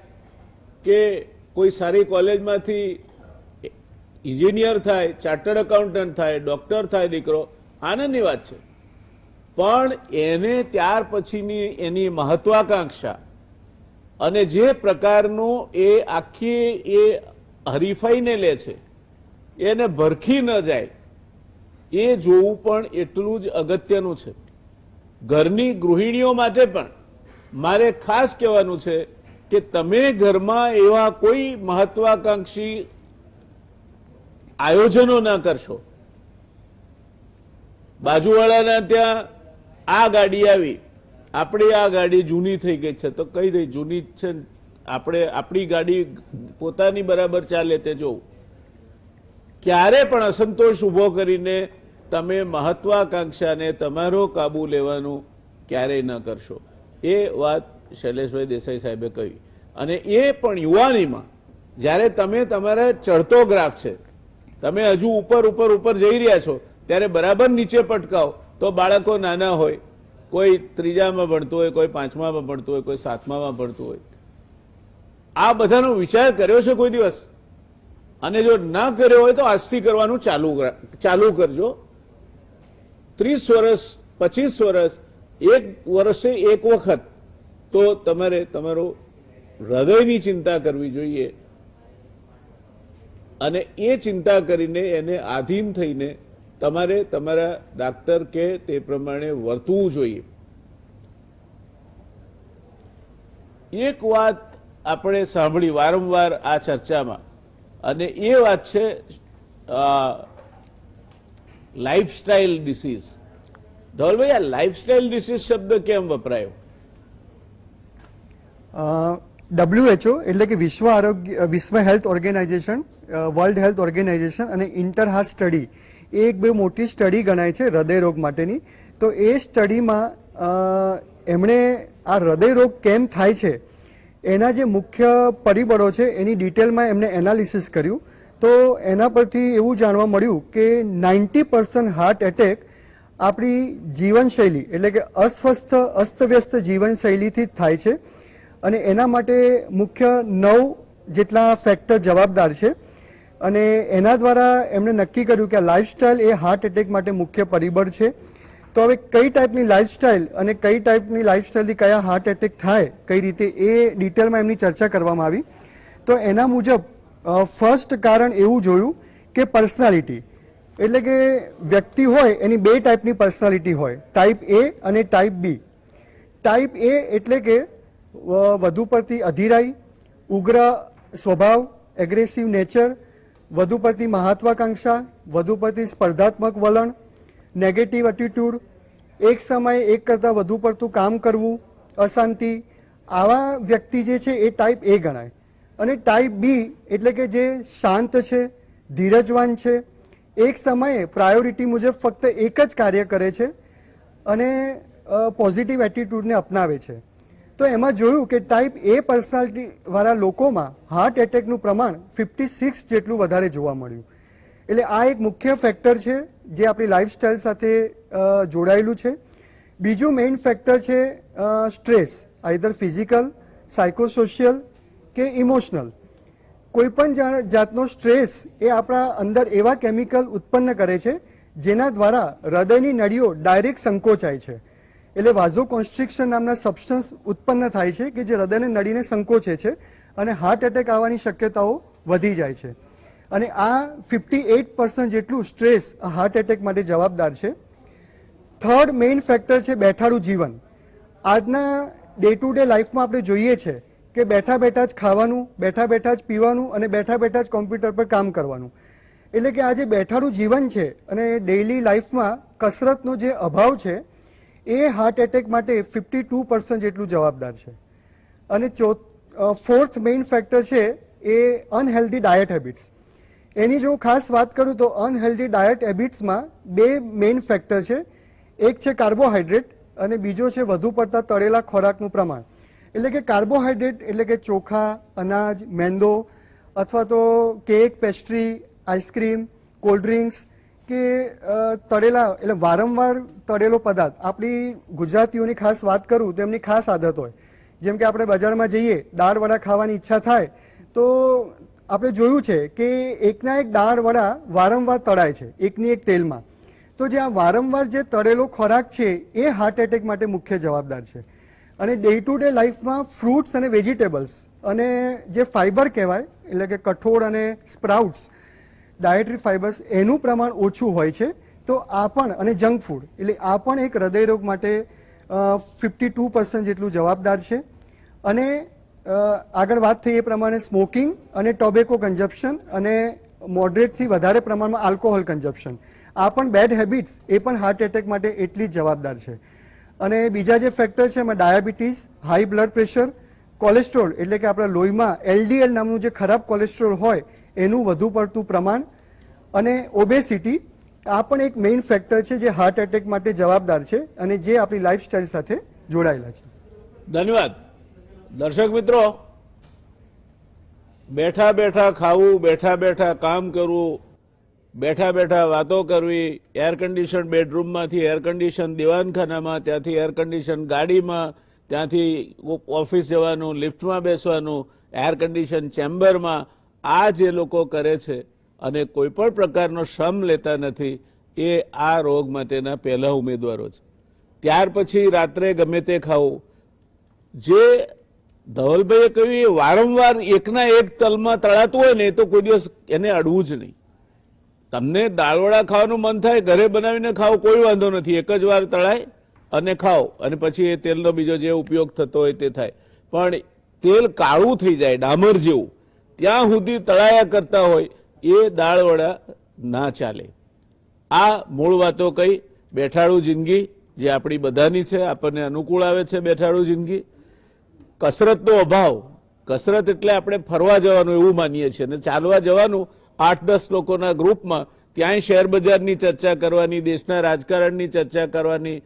[SPEAKER 1] કે કોઈ સારી કોલેજમાંથી એન્જિનિયર થાય, ચાર્ટર્ડ એકાઉન્ટન્ટ થાય, ડોક્ટર થાય દીકરો, આનંદની વાત છે. પણ એને ત્યાર પછીની એની મહત્વાકાંક્ષા અને જે પ્રકારનું એ આખી એ હરીફાઈને લે છે, એને ભરખી ન જાય એ જોવું પણ એટલું જ અગત્યનું છે. ઘરની ગૃહિણીઓ માટે પણ મારે ખાસ કહેવાનું છે કે તમે ઘરમાં એવા કોઈ મહત્વાકાંક્ષી આયોજનો ના કરશો. બાજુવાળાના ત્યાં આ ગાડી આવી આપણી આ ગાડી જૂની થઈ ગઈ છે, તો કઈ રહી જૂની જ છે, આપણે આપણી ગાડી પોતાની બરાબર ચાલે તે જોવું. ક્યારે પણ અસંતોષ ઉભો કરીને તમે મહત્વાકાંક્ષાને તમારો કાબુ લેવાનું ક્યારેય ન કરશો. એ વાત શૈલેષભાઈ દેસાઈ સાહેબે કહી. અને એ પણ યુવાનીમાં જ્યારે તમે તમારા ચડતો ગ્રાફ છે, તમે હજુ ઉપર ઉપર ઉપર જઈ રહ્યા છો, ત્યારે બરાબર નીચે પટકાવો તો બાળકો નાના હોય, કોઈ ત્રીજામાં ભણતું હોય, કોઈ પાંચમામાં ભણતું હોય, કોઈ સાતમામાં ભણતું હોય. આ બધાનો વિચાર કર્યો છે કોઈ દિવસ? અને જો ના કર્યો હોય તો આજથી કરવાનું ચાલુ કરજો. 30 વર્ષ 25 વર્ષ એક વર્ષે એક વખત તો તમારે તમારું હૃદયની ચિંતા કરવી જોઈએ. અને એ ચિંતા કરીને એને આધીન થઈને તમારે તમારા ડાક્ટર કે તે પ્રમાણે વર્તવું જોઈએ. એક વાત આપણે સાંભળી વારંવાર આ ચર્ચામાં, અને એ વાત છે લાઇફસ્ટાઇલ ડિસીઝ. ધવલભાઈ, આ લાઇફસ્ટાઇલ ડિસીઝ શબ્દ કેમ વપરાયો?
[SPEAKER 4] WHO એટલે કે વિશ્વ health organisation, world health organisation અને ઇન્ટરહાર્ટ સ્ટડી એ એક બહુ મોટી સ્ટડી ગણાય છે હૃદયરોગ માટેની. તો એ સ્ટડીમાં એમણે આ હૃદયરોગ કેમ થાય છે એના જે મુખ્ય પરિબળો છે એની ડિટેલમાં એમણે એનાલિસિસ કર્યું. તો એના પરથી એવું જાણવા મળ્યું કે 90% હાર્ટ એટેક આપણી જીવનશૈલી એટલે કે અસ્તવ્યસ્ત જીવનશૈલીથી જ થાય છે. અને એના માટે મુખ્ય 9 જેટલા ફેક્ટર જવાબદાર છે. અને એના દ્વારા એમણે નક્કી કર્યું કે આ લાઇફસ્ટાઇલ એ હાર્ટ એટેક માટે મુખ્ય પરિબળ છે. તો હવે કઈ ટાઈપની લાઇફસ્ટાઇલ અને કઈ ટાઈપની લાઇફસ્ટાઇલથી કયા હાર્ટ એટેક થાય કઈ રીતે એ ડિટેલમાં એમની ચર્ચા કરવામાં આવી. તો એના મુજબ ફર્સ્ટ કારણ એવું જોયું કે પર્સનાલિટી એટલે કે વ્યક્તિ હોય એની 2 ટાઈપની પર્સનાલિટી હોય, ટાઈપ એ અને ટાઈપ બી. ટાઈપ એ એટલે કે વધુ પડતી અધીરાઈ, ઉગ્ર સ્વભાવ, એગ્રેસિવ નેચર, વધુ પડતી મહત્વાકાંક્ષા, વધુ પડતી સ્પર્ધાત્મક વલણ, નેગેટિવ એટીટ્યુડ, એક સમયે એક કરતાં વધુ પડતું કામ કરવું, અશાંતિ, આવા વ્યક્તિ જે છે એ ટાઈપ એ ગણાય. અને ટાઈપ બી એટલે કે જે શાંત છે, ધીરજવાન છે, એક સમયે પ્રાયોરિટી મુજબ ફક્ત એક જ કાર્ય કરે છે અને પોઝિટિવ એટીટ્યુડને અપનાવે છે. તો એમાં જોયું કે ટાઈપ એ પર્સનાલિટી વાળા લોકોમાં હાર્ટ એટેકનું પ્રમાણ 56 જેટલું વધારે જોવા મળ્યું. એટલે આ એક મુખ્ય ફેક્ટર છે જે આપણી લાઇફસ્ટાઇલ સાથે જોડાયેલું છે. બીજું મેઇન ફેક્ટર છે સ્ટ્રેસ, આઈધર ફિઝિકલ, સાયકોસોશિયલ કે ઇમોશનલ. કોઈ પણ જાતનો સ્ટ્રેસ એ આપણા અંદર એવા કેમિકલ ઉત્પન્ન કરે છે જેના દ્વારા હૃદયની નળીઓ ડાયરેક્ટ સંકોચાય છે. એટલે વાઝોકોન્સ્ટ્રિક્શન નામના સબસ્ટન્સ ઉત્પન્ન થાય છે કે જે હૃદયની નળીને સંકોચે છે અને હાર્ટ એટેક આવવાની શક્યતાઓ વધી જાય છે. અને આ 58% જેટલું સ્ટ્રેસ હાર્ટ એટેક માટે જવાબદાર છે. થર્ડ મેઇન ફેક્ટર છે બેઠાડું જીવન. આજના ડે ટુ ડે લાઈફમાં આપણે જોઈએ છે કે બેઠા બેઠા જ ખાવાનું, બેઠા બેઠા જ પીવાનું અને બેઠા બેઠા જ કોમ્પ્યુટર પર કામ કરવાનું. એટલે કે આ જે બેઠાડું જીવન છે અને ડેઇલી લાઈફમાં કસરતનો જે અભાવ છે એ હાર્ટ એટેક માટે 52% જેટલું જવાબદાર છે. અને ફોર્થ મેઇન ફેક્ટર છે એ અનહેલ્ધી ડાયટ હેબિટ્સ. એની જો ખાસ વાત કરું તો અનહેલ્ધી ડાયટ હેબિટ્સમાં 2 મેઇન ફેક્ટર છે. એક છે કાર્બોહાઈડ્રેટ અને બીજો છે વધુ પડતા તળેલા ખોરાકનું પ્રમાણ. એટલે કે કાર્બોહાઈડ્રેટ એટલે કે ચોખા, અનાજ, મેંદો અથવા તો cake, pastry, ice cream, cold drinks કે તળેલા એટલે વારંવાર તળેલો પદાર્થ. આપણી ગુજરાતીઓની ખાસ વાત કરું તો એમની ખાસ આદત હોય. જેમ કે આપણે બજારમાં જઈએ, દાળવડા ખાવાની ઈચ્છા થાય તો આપણે જોયું છે કે એકના એક દાળવડા વારંવાર તળાય છે એકની એક તેલમાં. તો જે આ વારંવાર જે તળેલો ખોરાક છે એ હાર્ટ એટેક માટે મુખ્ય જવાબદાર છે. અને ડે ટુ ડે લાઈફમાં ફ્રૂટ્સ અને વેજીટેબલ્સ અને જે ફાઈબર કહેવાય એટલે કે કઠોળ અને સ્પ્રાઉટ્સ, ડાયટરી ફાઇબર્સ એનું પ્રમાણ ઓછું હોય છે. તો આ પણ અને જંક ફૂડ એટલે આ પણ એક હૃદયરોગ માટે 52% જેટલું જવાબદાર છે. અને આગળ વાત થઈ એ પ્રમાણે સ્મોકિંગ અને ટોબેકો કન્ઝપ્શન અને મોડરેટથી વધારે પ્રમાણમાં આલ્કોહોલ કન્ઝપ્શન, આ પણ બેડ હેબિટ્સ એ પણ હાર્ટ એટેક માટે એટલી જ જવાબદાર છે. અને બીજા જે ફેક્ટર છે એમાં diabetes, high blood pressure, cholesterol એટલે કે આપણા લોહીમાં LDL નામનું જે ખરાબ કોલેસ્ટ્રોલ હોય એનું વધુ પડતું પ્રમાણ, અને ઓબેસિટી આ પણ એક મેઇન ફેક્ટર છે જે હાર્ટ એટેક માટે જવાબદાર છે અને જે આપણી લાઈફસ્ટાઈલ સાથે જોડાયેલા છે.
[SPEAKER 1] ધન્યવાદ. દર્શક મિત્રો, બેઠા બેઠા ખાવું, બેઠા બેઠા કામ કરવું, બેઠા બેઠા વાતો કરવી, એર કન્ડિશન બેડરૂમમાંથી એર કન્ડિશન દીવાનખાનામાં, ત્યાંથી એર કન્ડિશન ગાડીમાં, ત્યાંથી ઓફિસ જવાનું, લિફ્ટમાં બેસવાનું, એર કન્ડિશન ચેમ્બરમાં, આ જે લોકો કરે છે અને કોઈ પણ પ્રકારનો શ્રમ લેતા નથી, એ આ રોગ માટેના પહેલા ઉમેદવારો છે. ત્યાર પછી રાત્રે ગમે તે ખાવું, જે ધવલભાઈએ કહ્યું એ વારંવાર એકના એક તલમાં તળાતું હોય ને એ તો કોઈ દિવસ એને અડવું જ નહીં. તમને દાળવડા ખાવાનું મન થાય, ઘરે બનાવીને ખાઓ, કોઈ વાંધો નથી, એક જ વાર તળાય અને ખાઓ, અને પછી એ તેલનો બીજો જે ઉપયોગ થતો હોય તે થાય. પણ તેલ કાળું થઈ જાય ડામર જેવું, ત્યાં સુધી તળાયા કરતા હોય એ દાળવડા ના ચાલે. આ મૂળ વાતો કઈ. બેઠાડું જિંદગી જે આપણી બધાની છે, આપણને અનુકૂળ આવે છે બેઠાડું જિંદગી. કસરતનો અભાવ, કસરત એટલે આપણે ફરવા જવાનું એવું માનીએ છીએ, અને ચાલવા જવાનું 8-10 લોકોના ગ્રુપમાં, ત્યાંય શેર બજારની ચર્ચા કરવાની, દેશના રાજકારણની ચર્ચા કરવાની,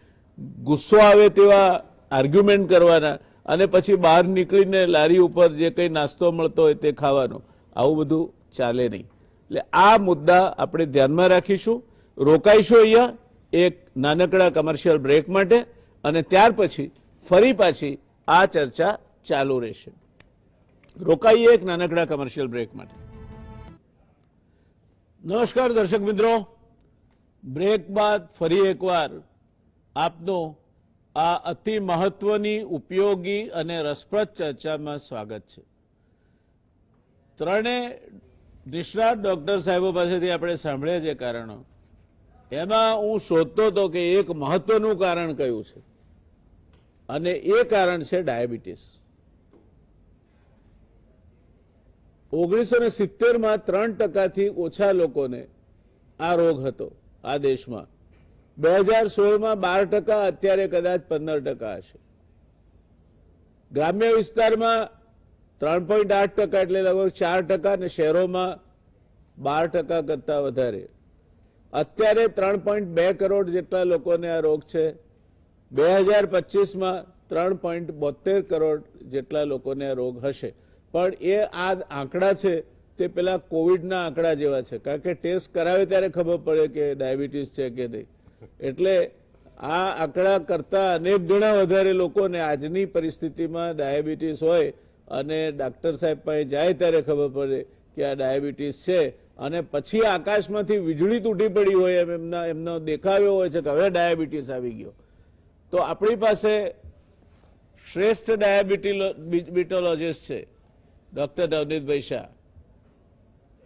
[SPEAKER 1] ગુસ્સો આવે તેવા આર્ગ્યુમેન્ટ કરવાના, અને પછી બહાર નીકળીને લારી ઉપર જે કંઈ નાસ્તો મળતો હોય તે ખાવાનો. આવું બધું ચાલે નહીં. એટલે આ મુદ્દા આપણે ધ્યાનમાં રાખીશું. રોકાઈશું અહીંયા એક નાનકડા કમર્શિયલ બ્રેક માટે, અને ત્યાર પછી ફરી પાછી આ ચર્ચા ચાલુ રહેશે. રોકાઈએ એક નાનકડા કમર્શિયલ બ્રેક માટે. નમસ્કાર દર્શક મિત્રો, બ્રેક બાદ ફરી એકવાર આપનો આ અતિ મહત્વની, ઉપયોગી અને રસપ્રદ ચર્ચામાં સ્વાગત છે. ત્રણે નિષ્ણાત ડોક્ટર સાહેબો પાસેથી આપણે સાંભળ્યા છે કારણો. એમાં હું શોધતો હતો કે એક મહત્વનું કારણ કયું છે, અને એ કારણ છે ડાયાબિટીસ. 1970માં 3%થી ઓછા લોકોને આ રોગ હતો આ દેશમાં. 2016માં 12%, અત્યારે કદાચ 15% હશે. ગ્રામ્ય વિસ્તારમાં 3.8%, એટલે લગભગ 4%, અને શહેરોમાં 12% કરતા વધારે. અત્યારે 3.2 કરોડ જેટલા લોકોને આ રોગ છે. 2025માં 3.72 કરોડ જેટલા લોકોને આ રોગ હશે. પણ એ આ આંકડા છે તે પેલા કોવિડના આંકડા જેવા છે, કારણ કે ટેસ્ટ કરાવે ત્યારે ખબર પડે કે ડાયાબિટીસ છે કે નહીં. એટલે આ આંકડા કરતા અનેક ગણા વધારે લોકોને આજની પરિસ્થિતિમાં ડાયાબિટીસ હોય, અને ડાક્ટર સાહેબ પાસે જાય ત્યારે ખબર પડે કે આ ડાયાબિટીસ છે, અને પછી આકાશમાંથી વીજળી તૂટી પડી હોય એમ એમનો દેખાવ્યો હોય છે કે હવે ડાયાબિટીસ આવી ગયો. તો આપણી પાસે શ્રેષ્ઠ ડાયાબિટોલોજીસ્ટ છે ડોક્ટર નવનીતભાઈ શાહ.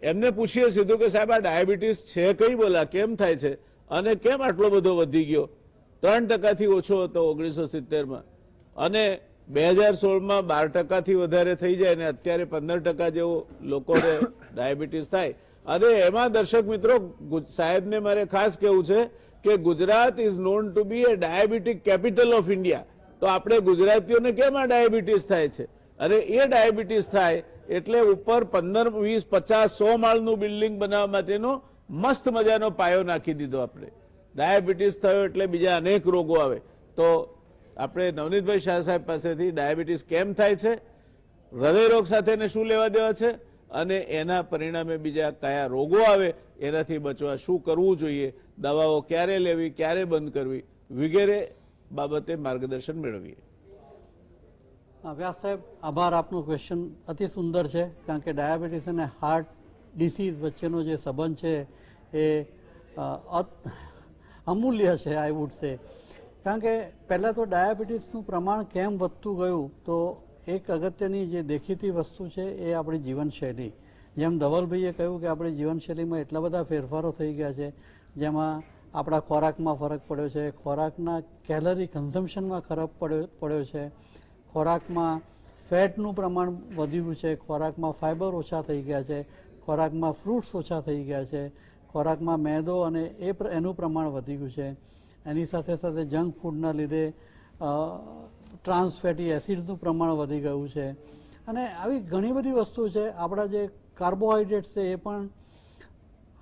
[SPEAKER 1] એમને પૂછીએ સીધું કે સાહેબ આ ડાયાબિટીસ છે કઈ, બોલા કેમ થાય છે, અને કેમ આટલો બધો વધી ગયો? 3%થી ઓછો હતો 1970માં, અને 2016માં 12%થી વધારે થઈ જાય, અને અત્યારે 15% જેવો લોકોને ડાયાબિટીસ થાય. અને એમાં દર્શક મિત્રો, સાહેબને મારે ખાસ કહેવું છે કે Gujarat is known to be a diabetic capital of India. તો આપણે ગુજરાતીઓને કેમ આ ડાયાબિટીસ થાય છે? અને એ ડાયાબિટીસ થાય એટલે ઉપર 15, 20, 50, 100 માળનું બિલ્ડિંગ બનાવવા માટેનો મસ્ત મજાનો પાયો નાખી દીધો આપણે. ડાયાબિટીસ થયો એટલે બીજા અનેક રોગો આવે. તો આપણે નવનીતભાઈ શાહ સાહેબ પાસેથી ડાયાબિટીસ કેમ થાય છે, હૃદયરોગ સાથેને શું લેવા દેવા છે, અને એના પરિણામે બીજા કયા રોગો આવે, એનાથી બચવા શું કરવું જોઈએ, દવાઓ ક્યારે લેવી, ક્યારે બંધ કરવી, વગેરે બાબતે માર્ગદર્શન મેળવીએ.
[SPEAKER 2] વ્યાસ સાહેબ, આભાર. આપનો ક્વેશ્ચન અતિ સુંદર છે, કારણ કે ડાયાબિટીસ અને હાર્ટ ડિસીઝ વચ્ચેનો જે સંબંધ છે એ અમૂલ્ય છે, આઈ વુડ સે. કારણ કે પહેલાં તો ડાયાબિટીસનું પ્રમાણ કેમ વધતું ગયું, તો એક અગત્યની જે દેખીતી વસ્તુ છે એ આપણી જીવનશૈલી. જેમ ધવલભાઈએ કહ્યું કે આપણી જીવનશૈલીમાં એટલા બધા ફેરફારો થઈ ગયા છે, જેમાં આપણા ખોરાકમાં ફરક પડ્યો છે, ખોરાકના કેલરી કન્ઝમ્પશનમાં ફરક પડ્યો છે, ખોરાકમાં ફેટનું પ્રમાણ વધ્યું છે, ખોરાકમાં ફાઇબર ઓછા થઈ ગયા છે, ખોરાકમાં ફ્રૂટ્સ ઓછા થઈ ગયા છે, ખોરાકમાં મેદો અને એનું પ્રમાણ વધી ગયું છે. એની સાથે સાથે જંક ફૂડના લીધે ટ્રાન્સ ફેટી એસિડ્સનું પ્રમાણ વધી ગયું છે અને આવી ઘણી બધી વસ્તુ છે. આપણા જે કાર્બોહાઈડ્રેટ્સ છે એ પણ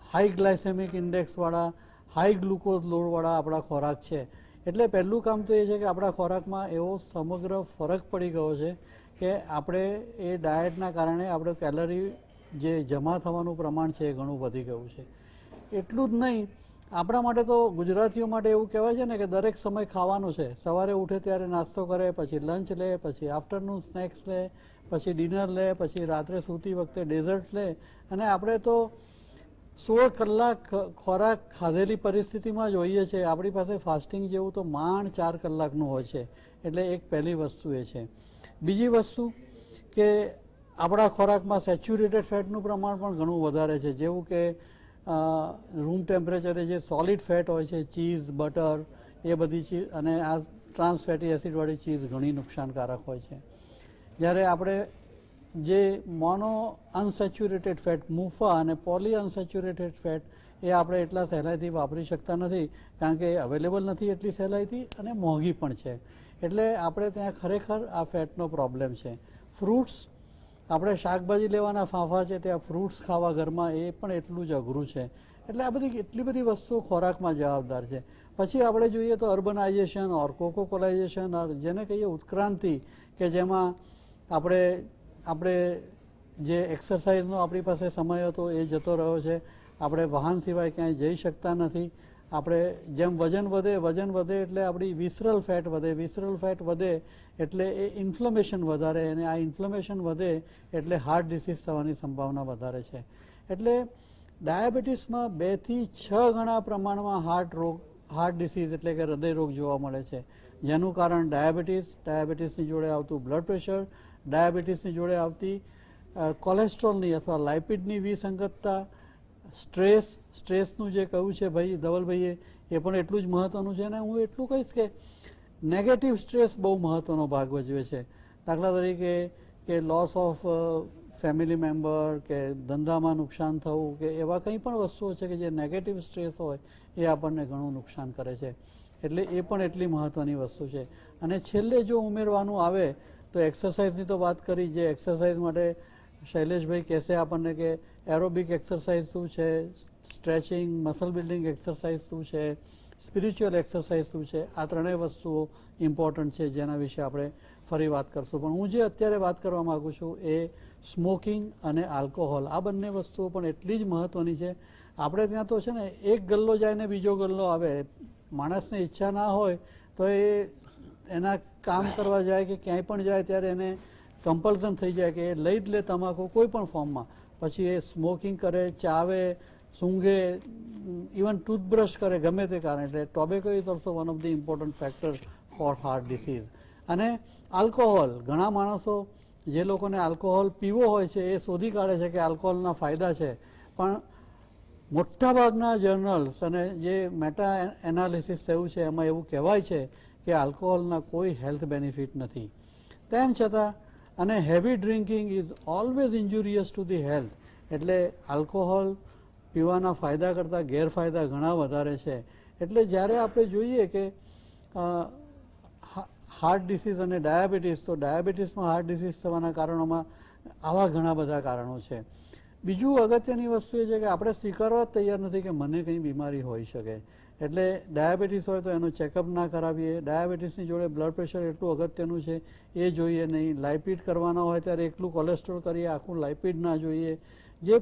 [SPEAKER 2] હાઈ ગ્લાયસેમિક ઇન્ડેક્સવાળા, હાઈ ગ્લુકોઝ લોડવાળા આપણા ખોરાક છે. એટલે પહેલું કામ તો એ છે કે આપણા ખોરાકમાં એવો સમગ્ર ફરક પડી ગયો છે કે આપણે એ ડાયટના કારણે આપણે કેલરી જે જમા થવાનું પ્રમાણ છે એ ઘણું વધી ગયું છે. એટલું જ નહીં, આપણા માટે તો ગુજરાતીઓ માટે એવું કહેવાય છે ને કે દરેક સમય ખાવાનું છે. સવારે ઉઠે ત્યારે નાસ્તો કરે, પછી લંચ લે, પછી આફ્ટરનૂન સ્નેક્સ લે, પછી ડિનર લે, પછી રાત્રે સૂતી વખતે ડેઝર્ટ લે અને આપણે તો 16 કલાક ખોરાક ખાધેલી પરિસ્થિતિમાં જ હોઈએ છીએ. આપણી પાસે ફાસ્ટિંગ જેવું તો માંડ 4 કલાકનું હોય છે. એટલે એક પહેલી વસ્તુ એ છે. બીજી વસ્તુ કે આપણા ખોરાકમાં સેચ્યુરેટેડ ફેટનું પ્રમાણ પણ ઘણું વધારે છે. જેવું કે રૂમ ટેમ્પરેચરે જે સોલિડ ફેટ હોય છે, ચીઝ, બટર, એ બધી ચીઝ અને આ ટ્રાન્સ ફેટી એસિડવાળી ચીઝ ઘણી નુકસાનકારક હોય છે. જ્યારે આપણે જે મોનો અનસેચ્યુરેટેડ ફેટ, મુફા અને પોલી અનસેચ્યુરેટેડ ફેટ એ આપણે એટલા સહેલાઈથી વાપરી શકતા નથી, કારણ કે અવેલેબલ નથી એટલી સહેલાઈથી અને મોંઘી પણ છે. એટલે આપણે ત્યાં ખરેખર આ ફેટનો પ્રોબ્લેમ છે. ફ્રૂટ્સ, આપણે શાકભાજી લેવાના ફાંફા છે, ત્યાં ફ્રૂટ્સ ખાવા ઘરમાં એ પણ એટલું જ અઘરું છે. એટલે આ બધી એટલી બધી વસ્તુઓ ખોરાકમાં જવાબદાર છે. પછી આપણે જોઈએ તો અર્બનાઇઝેશન ઓર કોકોકોલાઇઝેશન ઓર જેને કહીએ ઉત્ક્રાંતિ, કે જેમાં આપણે જે એક્સરસાઇઝનો આપણી પાસે સમય હતો એ જતો રહ્યો છે. આપણે વાહન સિવાય ક્યાંય જઈ શકતા નથી. આપણે જેમ વજન વધે એટલે આપણી વિસરલ ફેટ વધે એટલે એ ઇન્ફ્લેમેશન વધારે, અને આ ઇન્ફ્લેમેશન વધે એટલે હાર્ટ ડિસીઝ થવાની સંભાવના વધારે છે. એટલે ડાયાબિટીસમાં 2 થી 6 ગણા પ્રમાણમાં હાર્ટ ડિસીઝ એટલે કે હૃદય રોગ જોવા મળે છે. જેનું કારણ ડાયાબિટીસની જોડે આવતું બ્લડ પ્રેશર, ડાયાબિટીસની જોડે આવતી કોલેસ્ટ્રોલની અથવા લાઇપિડની વિસંગતતા, સ્ટ્રેસનું જે કહ્યું છે ભાઈ ધવલભાઈએ એ પણ એટલું જ મહત્વનું છે. અને હું એટલું કહીશ કે નેગેટિવ સ્ટ્રેસ બહુ મહત્વનો ભાગ ભજવે છે. દાખલા તરીકે કે લોસ ઓફ ફેમિલી મેમ્બર, કે ધંધામાં નુકસાન થવું, કે એવા કંઈ પણ વસ્તુઓ છે કે જે નેગેટિવ સ્ટ્રેસ હોય એ આપણને ઘણું નુકસાન કરે છે. એટલે એ પણ એટલી મહત્વની વસ્તુ છે. અને છેલ્લે જો ઉમેરવાનું આવે તો એક્સરસાઇઝની તો વાત કરી, જે એક્સરસાઇઝ માટે શૈલેષભાઈ કહેશે આપણને કે એરોબિક એક્સરસાઇઝ શું છે, સ્ટ્રેચિંગ, મસલ બિલ્ડિંગ એક્સરસાઇઝ શું છે, સ્પિરિચ્યુઅલ એક્સરસાઇઝ શું છે. આ ત્રણેય વસ્તુઓ ઇમ્પોર્ટન્ટ છે, જેના વિશે આપણે ફરી વાત કરશું. પણ હું જે અત્યારે વાત કરવા માગું છું એ સ્મોકિંગ અને આલ્કોહોલ, આ બંને વસ્તુઓ પણ એટલી જ મહત્વની છે. આપણે ત્યાં તો છે ને એક ગલ્લો જાય ને બીજો ગલ્લો આવે. માણસને ઈચ્છા ના હોય તો એ એના કામ કરવા જાય કે ક્યાંય પણ જાય ત્યારે એને કમ્પલ્સન થઈ જાય કે એ લઈ જ લે તમાકુ કોઈ પણ ફોર્મમાં. પછી એ સ્મોકિંગ કરે, ચાવે, સૂંઘે, ઇવન ટૂથબ્રશ કરે, ગમે તે કારણે. એટલે tobacco is also one of the important factor for heart disease. અને આલ્કોહોલ, ઘણા માણસો જે લોકોને આલ્કોહોલ પીવો હોય છે એ શોધી કાઢે છે કે આલ્કોહોલના ફાયદા છે, પણ મોટાભાગના જર્નલ્સ અને જે મેટા એનાલિસિસ થયું છે એમાં એવું કહેવાય છે કે આલ્કોહોલના કોઈ હેલ્થ બેનિફિટ નથી. તેમ છતાં અને heavy drinking is always injurious to the health. એટલે આલ્કોહોલ પીવાના ફાયદા કરતાં ગેરફાયદા ઘણા વધારે છે. એટલે જ્યારે આપણે જોઈએ કે હાર્ટ ડિસીઝ અને ડાયાબિટીસ, તો ડાયાબિટીસમાં હાર્ટ ડિસીઝ થવાના કારણોમાં આવા ઘણા બધા કારણો છે. બીજું અગત્યની વસ્તુ એ છે કે આપણે સ્વીકારવા જ તૈયાર નથી કે મને કંઈ બીમારી હોઈ શકે. એટલે ડાયાબિટીસ હોય તો એનું ચેકઅપ ના કરાવીએ. ડાયાબિટીસની જોડે બ્લડ પ્રેશર એટલું અગત્યનું છે એ જોઈએ નહીં. લાઇપિડ કરવાના હોય ત્યારે એકલું કોલેસ્ટ્રોલ કરીએ, આખું લાઇપિડ ના જોઈએ. જે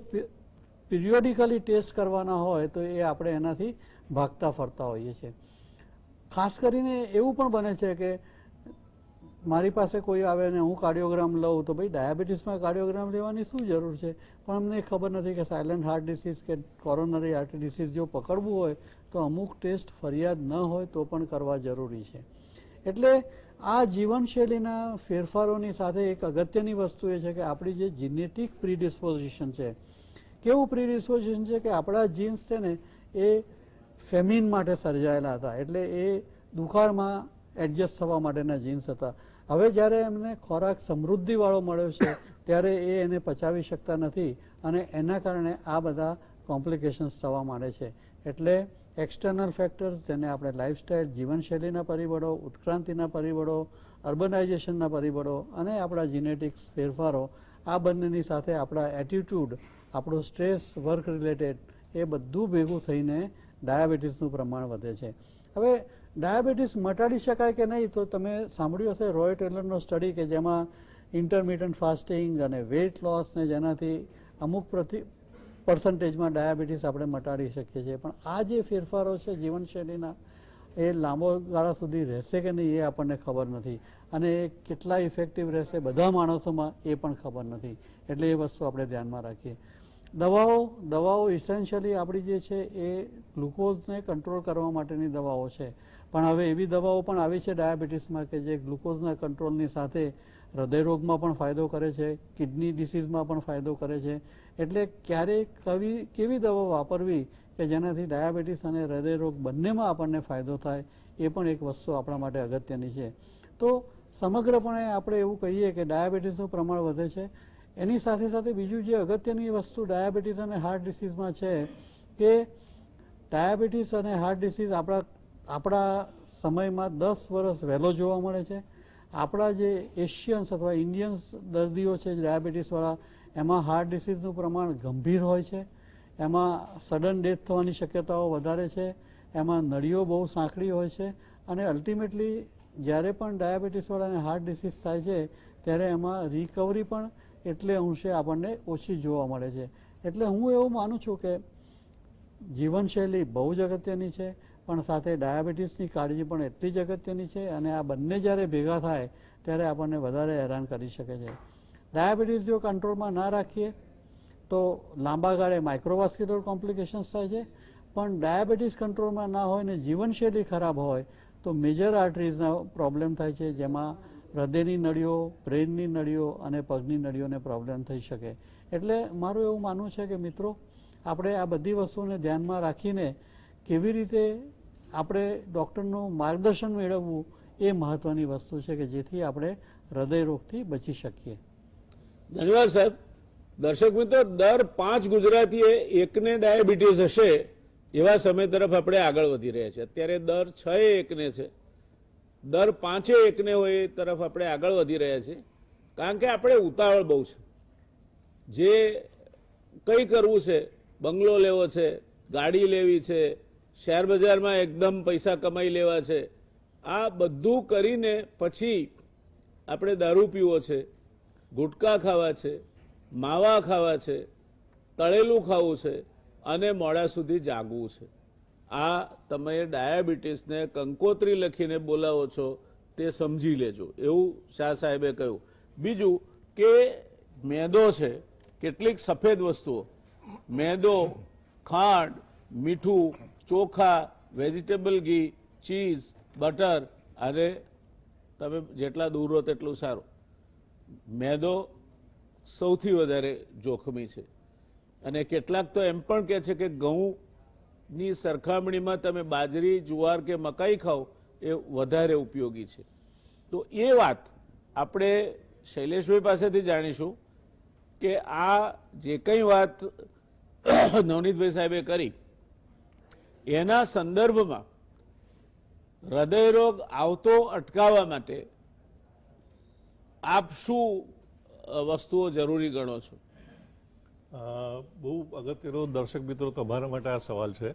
[SPEAKER 2] પિરિયોડિકલી ટેસ્ટ કરવાના હોય તો એ આપણે એનાથી ભાગતા ફરતા હોઈએ છીએ. ખાસ કરીને એવું પણ બને છે કે મારી પાસે કોઈ આવે ને હું કાર્ડિયોગ્રામ લઉં તો ભાઈ ડાયાબિટીસમાં કાર્ડિયોગ્રામ લેવાની શું જરૂર છે, પણ અમને ખબર નથી કે સાયલન્ટ હાર્ટ ડિસીઝ કે કોરોનરી આર્ટરી ડિસીઝ જો પકડવું હોય તો અમુક ટેસ્ટ ફરિયાદ ન હોય તો પણ કરવા જરૂરી છે. એટલે આ જીવનશૈલીના ફેરફારોની સાથે એક અગત્યની વસ્તુ એ છે કે આપણી જે જીનેટિક પ્રીડિસ્પોઝિશન છે. કેવું પ્રીડિસ્પોઝિશન છે કે આપણા જીન્સ છે ને એ ફેમિન માટે સર્જાયેલા હતા. એટલે એ દુકાળમાં એડજસ્ટ થવા માટેના જીન્સ હતા. હવે જ્યારે એમને ખોરાક સમૃદ્ધિવાળો મળ્યો છે ત્યારે એ એને પચાવી શકતા નથી અને એના કારણે આ બધા કોમ્પ્લિકેશન્સ થવા માંડે છે. એટલે એક્સટર્નલ ફેક્ટર્સ જેને આપણે લાઇફસ્ટાઇલ, જીવનશૈલીના પરિબળો, ઉત્ક્રાંતિના પરિબળો, અર્બનાઇઝેશનના પરિબળો અને આપણા જીનેટિક્સ ફેરફારો, આ બંનેની સાથે આપણા એટીટ્યુડ, આપણો સ્ટ્રેસ, વર્ક રિલેટેડ, એ બધું ભેગું થઈને ડાયાબિટીસનું પ્રમાણ વધે છે. હવે ડાયાબિટીસ મટાડી શકાય કે નહીં, તો તમે સાંભળ્યું હશે રોય ટેલરનો સ્ટડી કે જેમાં ઇન્ટરમિટન્ટ ફાસ્ટિંગ અને વેઇટ લોસ ને જેનાથી અમુક પર્સન્ટેજમાં ડાયાબિટીસ આપણે મટાડી શકીએ છીએ. પણ આ જે ફેરફારો છે જીવનશૈલીના, એ લાંબો ગાળા સુધી રહેશે કે નહીં એ આપણને ખબર નથી, અને એ કેટલા ઇફેક્ટિવ રહેશે બધા માણસોમાં એ પણ ખબર નથી. એટલે એ વસ્તુ આપણે ધ્યાનમાં રાખીએ. દવાઓ ઇસેન્શિયલી આપણી જે છે એ ગ્લુકોઝને કંટ્રોલ કરવા માટેની દવાઓ છે. પણ હવે એવી દવાઓ પણ આવી છે ડાયાબિટીસમાં કે જે ગ્લુકોઝના કંટ્રોલની સાથે હૃદયરોગમાં પણ ફાયદો કરે છે, કિડની ડિસીઝમાં પણ ફાયદો કરે છે. એટલે ક્યારે કેવી દવા વાપરવી કે જેનાથી ડાયાબિટીસ અને હૃદયરોગ બંનેમાં આપણને ફાયદો થાય, એ પણ એક વસ્તુ આપણા માટે અગત્યની છે. તો સમગ્રપણે આપણે એવું કહીએ કે ડાયાબિટીસનું પ્રમાણ વધે છે. એની સાથે સાથે બીજું જે અગત્યની વસ્તુ ડાયાબિટીસ અને હાર્ટ ડિસીઝમાં છે કે ડાયાબિટીસ અને હાર્ટ ડિસીઝ આપણા સમયમાં 10 વર્ષ વહેલો જોવા મળે છે. આપણા જે એશિયન્સ અથવા ઇન્ડિયન્સ દર્દીઓ છે ડાયાબિટીસવાળા, એમાં હાર્ટ ડિસીઝનું પ્રમાણ ગંભીર હોય છે, એમાં સડન ડેથ થવાની શક્યતાઓ વધારે છે, એમાં નળીઓ બહુ સાંકડી હોય છે, અને અલ્ટિમેટલી જ્યારે પણ ડાયાબિટીસવાળાને હાર્ટ ડિસીઝ થાય છે ત્યારે એમાં રિકવરી પણ એટલે અંશે આપણને ઓછી જોવા મળે છે. એટલે હું એવું માનું છું કે જીવનશૈલી બહુ જ અગત્યની છે, પણ સાથે ડાયાબિટીસની કાળજી પણ એટલી જ અગત્યની છે, અને આ બંને જ્યારે ભેગા થાય ત્યારે આપણને વધારે હેરાન કરી શકે છે. ડાયાબિટીસ જો કંટ્રોલમાં ના રાખીએ તો લાંબા ગાળે માઇક્રોવાસ્ક્યુલર કોમ્પ્લિકેશન્સ થાય છે, પણ ડાયાબિટીસ કંટ્રોલમાં ના હોય ને જીવનશૈલી ખરાબ હોય તો મેજર આર્ટરીઝના પ્રોબ્લેમ થાય છે, જેમાં હૃદયની નળીઓ, બ્રેઇનની નળીઓ અને પગની નળીઓને પ્રોબ્લેમ થઈ શકે. એટલે મારું એવું માનવું છે કે મિત્રો, આપણે આ બધી વસ્તુને ધ્યાનમાં રાખીને કેવી રીતે આપણે ડૉક્ટરનું માર્ગદર્શન મેળવવું એ મહત્ત્વની વસ્તુ છે કે જેથી આપણે હૃદયરોગથી બચી શકીએ.
[SPEAKER 1] ધન્યવાદ સાહેબ. દર્શક મિત્રો, દર 5 ગુજરાતીએ એકને ડાયાબિટીસ હશે એવા સમય તરફ આપણે આગળ વધી રહ્યા છીએ. અત્યારે દર 6 એકને છે, દર 5 એકને હોય એ તરફ આપણે આગળ વધી રહ્યા છીએ. કારણ કે આપણે ઉતાવળ બહુ છે. જે કંઈ કરવું છે, બંગલો લેવો છે, ગાડી લેવી છે, શેર બજારમાં એકદમ પૈસા કમાઈ લેવા છે, આ બધું કરીને પછી આપણે દારૂ પીવો છે, ગુટકા ખાવા છે, માવા ખાવા છે, તળેલું ખાવું છે અને મોડા સુધી જાગવું છે. આ તમે ડાયાબિટીસને કંકોત્રી લખીને બોલાવો છો તે સમજી લેજો, એવું શાહ સાહેબે કહ્યું. બીજું કે મેદો છે, કેટલીક સફેદ વસ્તુઓ, મેદો, ખાંડ, મીઠું, ચોખા, વેજીટેબલ ઘી, ચીઝ, બટર, અને તમે જેટલા દૂર રહો તેટલું સારું. મેદો સૌથી વધારે જોખમી છે, અને કેટલાક તો એમ પણ કહે છે કે ઘઉંની સરખામણીમાં તમે બાજરી, જુવાર કે મકાઈ ખાઓ એ વધારે ઉપયોગી છે. તો એ વાત આપણે શૈલેષભાઈ પાસેથી જાણીશું કે આ જે કંઈ વાત નવનીતભાઈ સાહેબે કરી એના સંદર્ભમાં હૃદયરોગ આવતો અટકાવવા માટે આપ શું વસ્તુઓ જરૂરી ગણો છો?
[SPEAKER 3] બહુ અગત્યનો દર્શક મિત્રો તમારા માટે આ સવાલ છે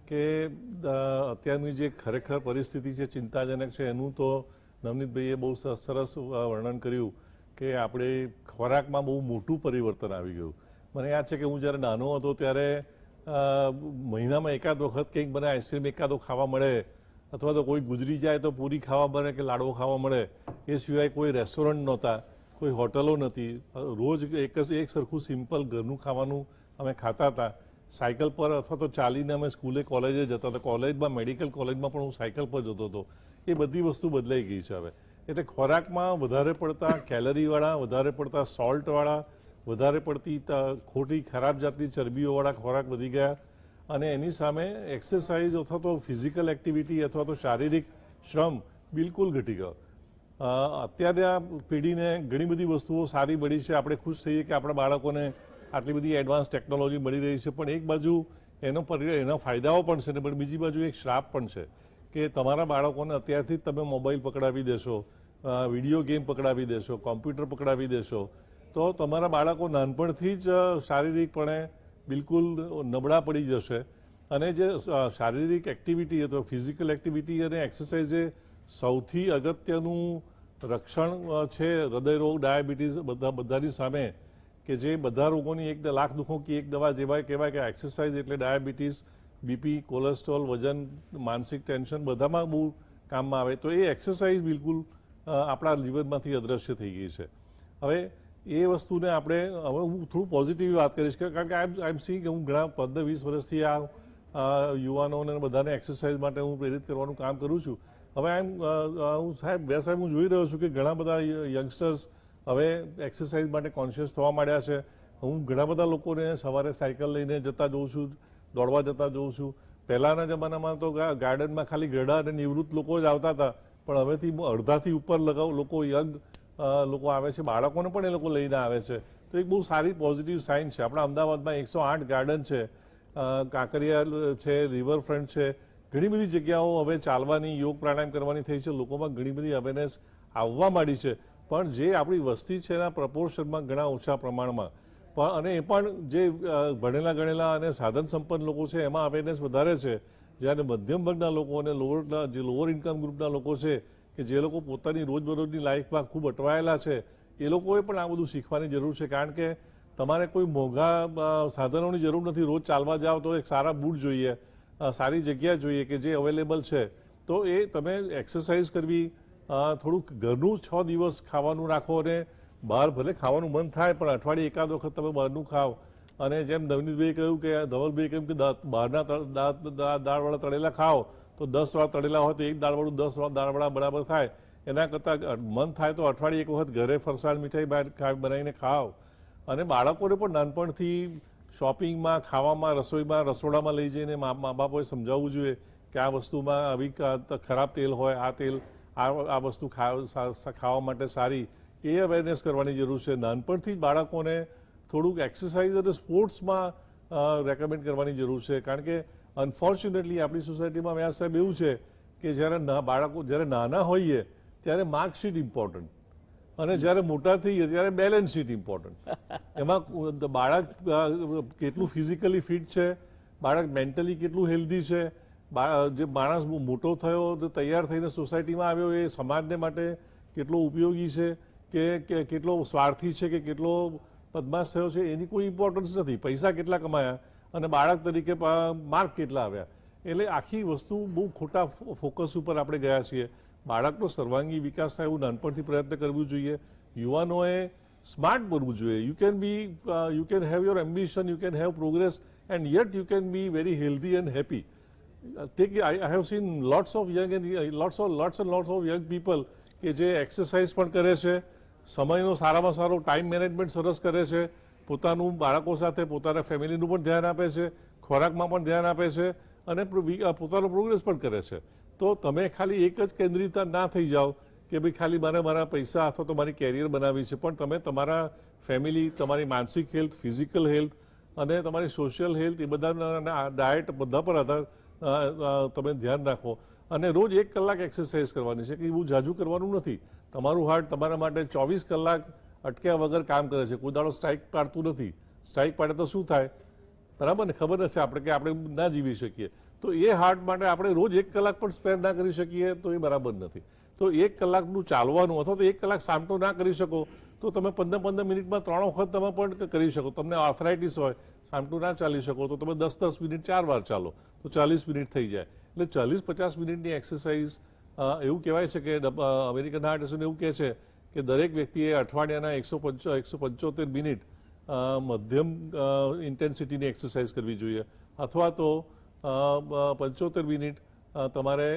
[SPEAKER 3] કે અત્યારની જે ખરેખર પરિસ્થિતિ છે ચિંતાજનક છે. એનું તો નવનીતભાઈએ બહુ સરસ વર્ણન કર્યું કે આપણે ખોરાકમાં બહુ મોટું પરિવર્તન આવી ગયું. મને યાદ છે કે હું જ્યારે નાનો હતો ત્યારે મહિનામાં એકાદ વખત કંઈક મને આઈસ્ક્રીમ એકાદો ખાવા મળે, અથવા તો કોઈ ગુજરી જાય તો પૂરી ખાવા મળે કે લાડવો ખાવા મળે. એ સિવાય કોઈ રેસ્ટોરન્ટ નહોતા, કોઈ હોટલો નથી. રોજ એક સરખું સિમ્પલ ઘરનું ખાવાનું અમે ખાતા હતા. સાયકલ પર અથવા તો ચાલીને અમે સ્કૂલે, કોલેજે જતા હતા. કોલેજમાં, મેડિકલ કોલેજમાં પણ હું સાયકલ પર જતો હતો. એ બધી વસ્તુ બદલાઈ ગઈ છે હવે. એટલે ખોરાકમાં વધારે પડતા કેલરીવાળા, વધારે પડતા સોલ્ટવાળા, વધારે પડતી ખોટી ખરાબ જાતની ચરબીઓવાળા ખોરાક વધી ગયા, અને એની સામે એક્સરસાઇઝ અથવા તો ફિઝિકલ એક્ટિવિટી અથવા તો શારીરિક શ્રમ બિલકુલ ઘટી ગયો. અત્યારે આ પેઢીને ઘણી બધી વસ્તુઓ સારી મળી છે. આપણે ખુશ થઈએ કે આપણા બાળકોને આટલી બધી એડવાન્સ ટેકનોલોજી મળી રહી છે, પણ એક બાજુ એના ફાયદાઓ પણ છે ને, પણ બીજી બાજુ એક શ્રાપ પણ છે કે તમારા બાળકોને અત્યારથી જ તમે મોબાઈલ પકડાવી દેશો, વિડીયો ગેમ પકડાવી દેશો, કોમ્પ્યુટર પકડાવી દેશો, તો તમારા બાળકો નાનપણથી જ શારીરિકપણે બિલકુલ નબળા પડી જશે. અને જે શારીરિક એક્ટિવિટી અથવા ફિઝિકલ એક્ટિવિટી અને એક્સરસાઇઝ જે સૌથી અગત્યનું રક્ષણ છે હૃદયરોગ, ડાયાબિટીસ બધાની સામે, કે જે બધા રોગોની 1 લાખ દુઃખો की એક દવા જેવાય કહેવાય કે એક્સરસાઇઝ એટલે ડાયાબિટીસ, બીપી, કોલેસ્ટ્રોલ, વજન, માનસિક ટેન્શન બધામાં બહુ કામમાં આવે. તો એ એક્સરસાઇઝ બિલકુલ આપણા જીવનમાંથી અદ્રશ્ય થઈ ગઈ છે. હવે એ વસ્તુને આપણે હવે હું થોડું પોઝિટિવ વાત કરીશ કે કારણ કે આઈ એમ સીઈંગ હું ઘણા 15-20 વર્ષથી આ યુવાનોને બધાને એક્સરસાઇઝ માટે હું પ્રેરિત કરવાનું કામ કરું છું. હવે હું સાહેબ હું જોઈ રહ્યો છું કે ઘણા બધા યંગસ્ટર્સ હવે એક્સરસાઇઝ માટે કોન્શિયસ થવા માંડ્યા છે. હું ઘણા બધા લોકોને સવારે સાયકલ લઈને જતા જોઉં છું, દોડવા જતા જોઉં છું. પહેલાના જમાનામાં તો ગાર્ડનમાં ખાલી ગરડા અને નિવૃત્ત લોકો જ આવતા હતા, પણ હવેથી અડધાથી ઉપર લોકો યંગ લોકો આવે છે, બાળકોને પણ એ લોકો લઈને આવે છે. તો એક બહુ સારી પોઝિટિવ સાઇન છે. આપણા અમદાવાદમાં 108 ગાર્ડન છે, કાંકરિયા છે, રિવરફ્રન્ટ છે, ઘણી બધી જગ્યાઓ હવે ચાલવાની, યોગ પ્રાણાયામ કરવાની થઈ છે. લોકોમાં ઘણી બધી અવેરનેસ આવવા માંડી છે, પણ જે આપણી વસ્તી છે એના પ્રપોર્શનમાં ઘણા ઓછા પ્રમાણમાં. અને એ પણ જે ભણેલા ગણેલા અને સાધન સંપન્ન લોકો છે એમાં અવેરનેસ વધારે છે. જ્યારે મધ્યમ વર્ગના લોકો અને જે લોઅર ઇન્કમ ગ્રુપના લોકો છે કે જે લોકો પોતાની રોજબરોજની લાઈફમાં ખૂબ અટવાયેલા છે, એ લોકોએ પણ આ બધું શીખવાની જરૂર છે. કારણ કે તમારે કોઈ મોંઘા સાધનોની જરૂર નથી. રોજ ચાલવા જાઓ તો એક સારા બૂટ જોઈએ, સારી જગ્યા જોઈએ કે જે અવેલેબલ છે. તો એ તમે એક્સરસાઇઝ કરવી, થોડુંક ઘરનું 6 દિવસ ખાવાનું રાખો અને બહાર ભલે ખાવાનું મન થાય પણ અઠવાડિયે એકાદ વખત તમે બહારનું ખાઓ. અને જેમ નવનીતભાઈ કહ્યું કે ધવલભાઈ કહ્યું કે બહારના દાળવાળા તળેલા ખાઓ તો 10 વાર તળેલા હોય તો એક દાળવાળું 10 વાર દાળવાળા બરાબર થાય. એના કરતાં મન થાય તો અઠવાડિયે એક વખત ઘરે ફરસાણ મીઠાઈ બનાવીને ખાઓ. અને બાળકોને પણ નાનપણથી શોપિંગમાં, ખાવામાં, રસોડામાં લઈ જઈને મા બાપોએ સમજાવવું જોઈએ કે આ વસ્તુમાં આવી ખરાબ તેલ હોય, આ તેલ આ વસ્તુ ખાવા માટે સારી, એ અવેરનેસ કરવાની જરૂર છે. નાનપણથી જ બાળકોને થોડુંક એક્સરસાઇઝ અને સ્પોર્ટ્સમાં રેકમેન્ડ કરવાની જરૂર છે. કારણ કે અનફોર્ચ્યુનેટલી આપણી સોસાયટીમાં વ્યાસ સાહેબ એવું છે કે બાળકો જ્યારે નાના હોઈએ ત્યારે માર્કશીટ ઇમ્પોર્ટન્ટ અને જ્યારે મોટા થઈએ ત્યારે બેલેન્સ શીટ ઇમ્પોર્ટન્ટ. એમાં બાળક કેટલું ફિઝિકલી ફિટ છે, બાળક મેન્ટલી કેટલું હેલ્ધી છે, જે માણસ મોટો થયો તૈયાર થઈને સોસાયટીમાં આવ્યો એ સમાજને માટે કેટલો ઉપયોગી છે કે કેટલો સ્વાર્થી છે કે કેટલો બદમાશ થયો છે, એની કોઈ ઇમ્પોર્ટન્સ નથી. પૈસા કેટલા કમાયા અને બાળક તરીકે માર્ક કેટલા આવ્યા, એટલે આખી વસ્તુ બહુ ખોટા ફોકસ ઉપર આપણે ગયા છીએ. બાળકનો સર્વાંગી વિકાસ થાય એવું નાનપણથી પ્રયત્ન કરવું જોઈએ. યુવાનોએ સ્માર્ટ બનવું જોઈએ. You can have your ambition, you can have progress and yet you can be very healthy and happy. I have seen lots of young people કે જે એક્સરસાઇઝ પણ કરે છે, સમયનો સારામાં સારો ટાઈમ મેનેજમેન્ટ સરસ કરે છે, પોતાનું બાળકો સાથે પોતાના ફેમિલીનું પણ ધ્યાન આપે છે, ખોરાકમાં પણ ધ્યાન આપે છે અને પોતાનો પ્રોગ્રેસ પણ કરે છે. તો તમે ખાલી એક જ કેન્દ્રિત ના થઈ જાઓ કે ભાઈ ખાલી મારા પૈસા અથવા તો મારી કેરિયર બનાવી છે, પણ તમે તમારા ફેમિલી, તમારી માનસિક હેલ્થ, ફિઝિકલ હેલ્થ અને તમારી સોશિયલ હેલ્થ, એ બધા ડાયટ બધા પર આધાર તમે ધ્યાન રાખો. અને રોજ 1 કલાક એક્સરસાઇઝ કરવાની છે, કે એવું જાજુ કરવાનું નથી. તમારું હાર્ટ તમારા માટે 24 કલાક અટક્યા વગર કામ કરે છે, કોઈ દાડો સ્ટ્રાઇક પાડતું નથી. સ્ટ્રાઇક પાડે તો શું થાય, બરાબર ને? ખબર જ છે આપણે કે આપણે ના જીવી શકીએ. તો એ હાર્ટ માટે આપણે રોજ 1 કલાક પણ સ્પેર ના કરી શકીએ તો એ બરાબર નથી. તો 1 કલાકનું ચાલવાનું અથવા તો 1 કલાક સામટો ના કરી શકો તો તમે 15 મિનિટમાં 3 વખત તમે પણ કરી શકો. તમને આર્થરાઇટિસ હોય, સામટું ના ચાલી શકો તો તમે 10 મિનિટ 4 વાર ચાલો તો 40 મિનિટ થઈ જાય. એટલે 40-50 મિનિટની એક્સરસાઇઝ, એવું કહેવાય છે કે અમેરિકન હાર્ટ એસોસિએશન એવું કહે છે કે દરેક વ્યક્તિએ અઠવાડિયાના 175 મિનિટ મધ્યમ ઇન્ટેન્સિટીની એક્સરસાઇઝ કરવી જોઈએ, અથવા તો 75 મિનિટ તમારે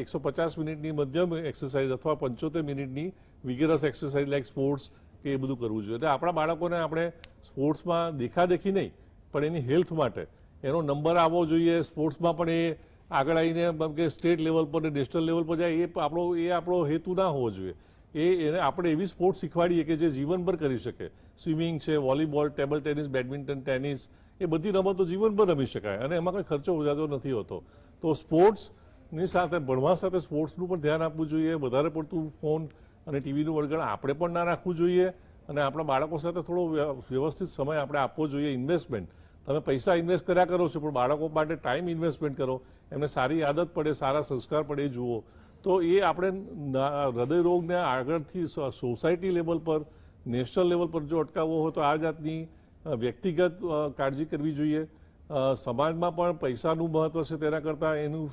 [SPEAKER 3] 150 મિનિટની મધ્યમ એક્સરસાઇઝ અથવા 75 મિનિટની વિગરસ એક્સરસાઇઝ લાઈક સ્પોર્ટ્સ કે એ બધું કરવું જોઈએ. એટલે આપણા બાળકોને આપણે સ્પોર્ટ્સમાં દેખાદેખી નહીં પણ એની હેલ્થ માટે એનો નંબર આવવો જોઈએ. સ્પોર્ટ્સમાં પણ એ આગળ આવીને કે સ્ટેટ લેવલ પર ને નેશનલ લેવલ પર જાય, એ આપણો હેતુ ના હોવો જોઈએ. એને આપણે એવી સ્પોર્ટ્સ શીખવાડીએ કે જે જીવનભર કરી શકે. સ્વિમિંગ છે, volleyball, table tennis, badminton, tennis, એ બધી રમતો જીવનભર રમી શકાય અને એમાં કોઈ ખર્ચો વધારતો નથી હોતો. તો સ્પોર્ટ્સની સાથે ભણવા સાથે સ્પોર્ટ્સનું પણ ધ્યાન આપવું જોઈએ. વધારે પડતું ફોન અને ટીવીનું વળગણ આપણે પણ ના રાખવું જોઈએ અને આપણા બાળકો સાથે થોડો વ્યવસ્થિત સમય આપણે આપવો જોઈએ. ઇન્વેસ્ટમેન્ટ, તમે પૈસા ઇન્વેસ્ટ કર્યા કરો છો પણ બાળકો માટે ટાઈમ ઇન્વેસ્ટમેન્ટ કરો, એમને સારી આદત પડે, સારા સંસ્કાર પડે એ જુઓ. તો એ આપણે હૃદયરોગને આગળથી સોસાયટી લેવલ પર, નેશનલ લેવલ પર જો અટકાવવો હોય તો આ જાતની વ્યક્તિગત કાળજી કરવી જોઈએ. સમાજમાં પણ પૈસાનું મહત્વ છે, તેના કરતાં એનું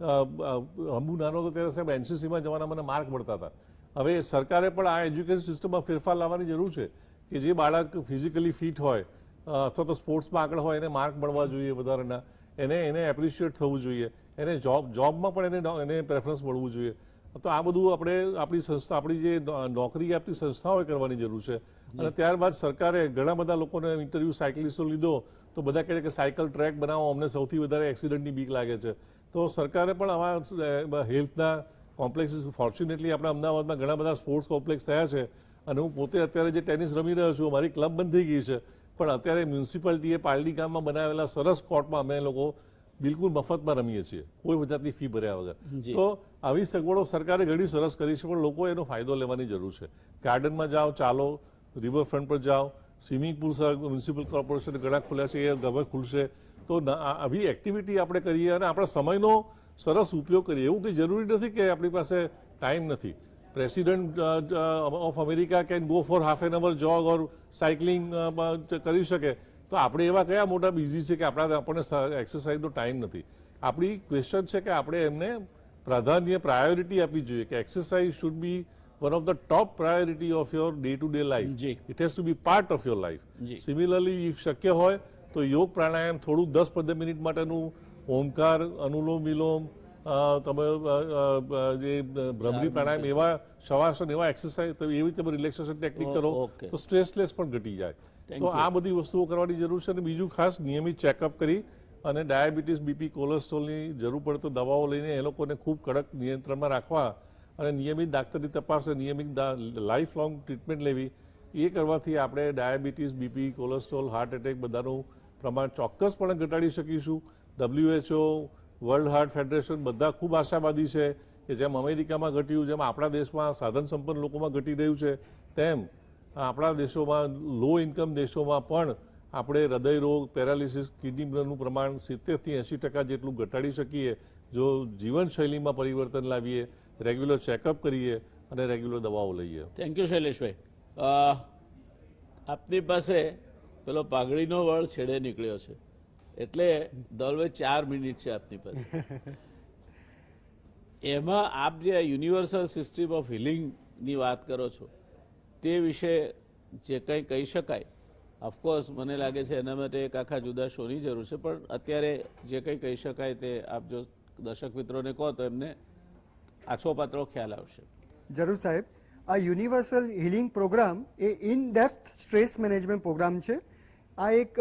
[SPEAKER 3] હું નાનો હતો ત્યારે સાહેબ એનસીસીમાં જવાના મને માર્ક મળતા હતા. હવે સરકારે પણ આ એજ્યુકેશન સિસ્ટમમાં ફેરફાર લાવવાની જરૂર છે કે જે બાળક ફિઝિકલી ફિટ હોય અથવા તો સ્પોર્ટ્સમાં આગળ હોય એને માર્ક મળવા જોઈએ વધારેના, એને એપ્રિશિએટ થવું જોઈએ, એને જોબમાં પણ એને પ્રેફરન્સ મળવું જોઈએ. તો આ બધું આપણે આપણી સંસ્થા, આપણી જે નોકરી આપતી સંસ્થાઓએ કરવાની જરૂર છે. અને ત્યારબાદ સરકારે ઘણા બધા લોકોને ઇન્ટરવ્યુ સાયકલિસ્ટો લીધો તો બધા કહે કે સાયકલ ટ્રેક બનાવો, અમને સૌથી વધારે એક્સિડન્ટની બીક લાગે છે. તો સરકારે પણ આવા હેલ્થના કોમ્પ્લેક્સીસ, ફોર્ચ્યુનેટલી આપણા અમદાવાદમાં ઘણા બધા સ્પોર્ટ્સ કોમ્પ્લેક્સ થયા છે અને હું પોતે અત્યારે જે ટેનિસ રમી રહ્યો છું, મારી ક્લબ બંધ થઈ ગઈ છે પણ અત્યારે મ્યુનિસિપાલિટીએ પાલડી ગામમાં બનાવેલા સરસ કોર્ટમાં અમે લોકો બિલકુલ મફતમાં રમીએ છીએ, કોઈ જાતની ફી ભર્યા વગર. તો આવી સગવડો સરકારે ઘણી સરસ કરી છે પણ લોકો એનો ફાયદો લેવાની જરૂર છે. ગાર્ડનમાં જાઓ, ચાલો, રિવરફ્રન્ટ પર જાઓ, સ્વિમિંગ પુલ મ્યુનિસિપલ કોર્પોરેશન ઘણા ખુલ્યા છે, એ હવે ખુલશે. તો આવી એક્ટિવિટી આપણે કરીએ અને આપણા સમયનો સરસ ઉપયોગ કરીએ. એવું કંઈ જરૂરી નથી કે આપણી પાસે ટાઈમ નથી. President of America can go for half an hour jog or cycling કરી શકે. તો આપણે એવા કયા મોટા બિઝી છે કે આપણને એક્સરસાઇઝનો ટાઈમ નથી. આપણી ક્વેશ્ચન છે કે આપણે એમને પ્રાયોરિટી આપવી જોઈએ કે exercise should be one of the top priority of your day-to-day life. It has to be part of your life. Similarly, if શક્ય હોય તો યોગ પ્રાણાયામ થોડું 10-15 મિનિટ માટેનું ઓમકાર, અનુલોમ વિલોમ, તમે જે ભ્રમરી પ્રાણાયામ, એવા શવાસન, એવા એક્સરસાઇઝ, એવી તમે રિલેક્સેશન ટેકનિક કરો તો સ્ટ્રેસલેસ પણ ઘટી જાય. તો આ બધી વસ્તુઓ કરવાની જરૂર છે. અને બીજું ખાસ નિયમિત ચેકઅપ કરી અને ડાયાબિટીસ, બીપી, કોલેસ્ટ્રોલની જરૂર પડે તો દવાઓ લઈને એ લોકોને ખૂબ કડક નિયંત્રણમાં રાખવા અને નિયમિત ડાક્ટરની તપાસ, નિયમિત લાઈફ લોંગ ટ્રીટમેન્ટ લેવી. એ કરવાથી આપણે diabetes, BP, cholesterol, heart attack બધાનું પ્રમાણ ચોક્કસપણે ઘટાડી શકીશું. WHO, વર્લ્ડ હાર્ટ ફેડરેશન બધા ખૂબ આશાવાદી છે કે જેમ અમેરિકામાં ઘટ્યું, જેમ આપણા દેશમાં સાધન સંપન્ન લોકોમાં ઘટી રહ્યું છે, તેમ આપણા દેશોમાં, લો ઇન્કમ દેશોમાં પણ આપણે હૃદયરોગ, પેરાલિસિસ, કિડનીનું પ્રમાણ 70 થી 80% જેટલું ઘટાડી શકીએ જો જીવનશૈલીમાં પરિવર્તન લાવીએ, રેગ્યુલર ચેકઅપ કરીએ અને રેગ્યુલર દવાઓ લઈએ.
[SPEAKER 1] થેન્ક યુ શૈલેષભાઈ. આપની પાસે પેલો પાઘડીનો વળ છેડે નીકળ્યો છે એટલે દલવે 4 મિનિટ છે આપની પાસે. એમાં આપ જે યુનિવર્સલ સિસ્ટમ ઓફ હિલિંગની વાત કરો છો તે વિશે જે કંઈ કહી શકાય, ઓફકોર્સ મને લાગે છે એના માટે એક આખા જુદા શોની જરૂર છે, પણ અત્યારે જે કંઈ કહી શકાય તે આપ જો દર્શક મિત્રોને કહો તો એમને આછો પાતળો ખ્યાલ આવશે.
[SPEAKER 4] જરૂર સાહેબ. આ યુનિવર્સલ હિલિંગ પ્રોગ્રામ એ in depth stress management programme છે. આ એક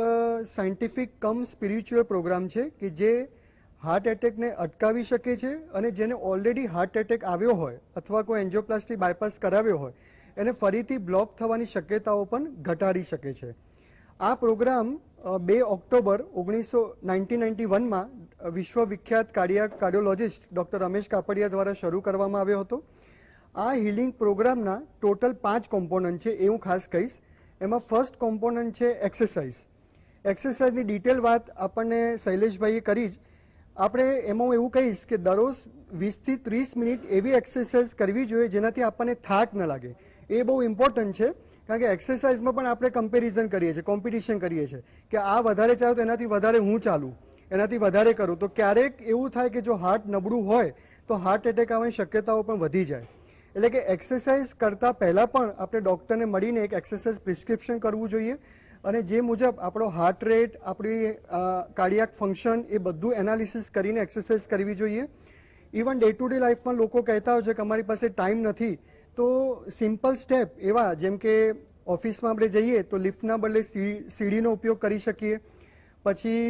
[SPEAKER 4] સાયન્ટિફિક કમ સ્પિરિચ્યુઅલ પ્રોગ્રામ છે કે જે હાર્ટ એટેકને અટકાવી શકે છે અને જેને ઓલરેડી હાર્ટ એટેક આવ્યો હોય અથવા કોઈ એન્જિયોપ્લાસ્ટી બાયપાસ કરાવ્યો હોય એને ફરીથી બ્લોક થવાની શક્યતાઓ પણ ઘટાડી શકે છે. આ પ્રોગ્રામ 2 ઓક્ટોબર 1991માં વિશ્વ વિખ્યાત કાર્ડિયોલોજિસ્ટ ડૉક્ટર રમેશ કાપડિયા દ્વારા શરૂ કરવામાં આવ્યો હતો. આ હિલિંગ પ્રોગ્રામના ટોટલ 5 કોમ્પોનન્ટ છે એ હું ખાસ કહીશ. એમાં ફર્સ્ટ કોમ્પોનન્ટ છે એક્સરસાઇઝ. એક્સરસાઇઝની ડિટેલ વાત આપણને શૈલેષભાઈએ કરી જ. આપણે એમાં હું એવું કહીશ કે દરરોજ 20 થી 30 મિનિટ એવી એક્સરસાઇઝ કરવી જોઈએ જેનાથી આપણને થાક ન લાગે. એ બહુ ઇમ્પોર્ટન્ટ છે કારણ કે એક્સરસાઇઝમાં પણ આપણે કમ્પેરિઝન કરીએ છીએ, કોમ્પિટિશન કરીએ છીએ કે આ વધારે ચાલે તો એનાથી વધારે હું ચાલું, એનાથી વધારે કરું. તો ક્યારેક એવું થાય કે જો હાર્ટ નબળું હોય તો હાર્ટ એટેક આવવાની શક્યતાઓ પણ વધી જાય. એટલે કે એક્સરસાઇઝ કરતાં પહેલાં પણ આપણે ડૉક્ટરને મળીને એક એક્સરસાઇઝ પ્રિસ્ક્રિપ્શન કરવું જોઈએ અને જે મુજબ આપણો હાર્ટ રેટ, આપણી કાર્ડિયાક ફંક્શન એ બધું એનાલિસિસ કરીને એક્સરસાઇઝ કરવી જોઈએ. ઇવન ડે ટુ ડે લાઈફમાં લોકો કહેતા હોય છે કે અમારી પાસે ટાઈમ નથી, તો સિમ્પલ સ્ટેપ એવા જેમ કે ઓફિસમાં આપણે જઈએ તો લિફ્ટના બદલે સીડીનો ઉપયોગ કરી શકીએ. પછી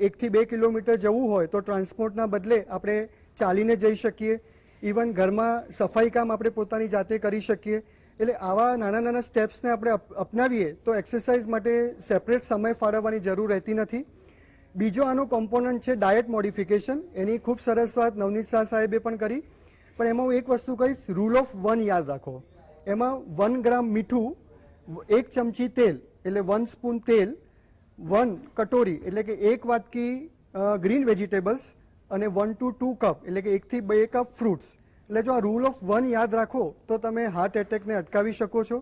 [SPEAKER 4] 1 થી 2 કિલોમીટર જવું હોય તો ટ્રાન્સપોર્ટના બદલે આપણે ચાલીને જઈ શકીએ. ઇવન ઘરમાં સફાઈ કામ આપણે પોતાની જાતે કરી શકીએ. એટલે આવા નાના નાના સ્ટેપ્સને આપણે અપનાવીએ તો એક્સરસાઇઝ માટે સેપરેટ સમય ફાળવવાની જરૂર રહેતી નથી. બીજો આનો કોમ્પોનન્ટ છે ડાયટ મોડિફિકેશન. એની ખૂબ સરસ વાત નવનીત શાહ સાહેબે પણ કરી, પણ એમાં હું એક વસ્તુ કહીશ, રૂલ ઓફ 1 યાદ રાખો. એમાં 1 ગ્રામ મીઠું, 1 ચમચી તેલ એટલે 1 સ્પૂન તેલ, 1 કટોરી એટલે કે 1 વાટકી ગ્રીન વેજીટેબલ્સ અને 1 to 2 કપ એટલે કે 1 થી 2 કપ ફ્રૂટ્સ. એટલે જો આ રૂલ ઓફ 1 યાદ રાખો તો તમે હાર્ટ એટેકને અટકાવી શકો છો.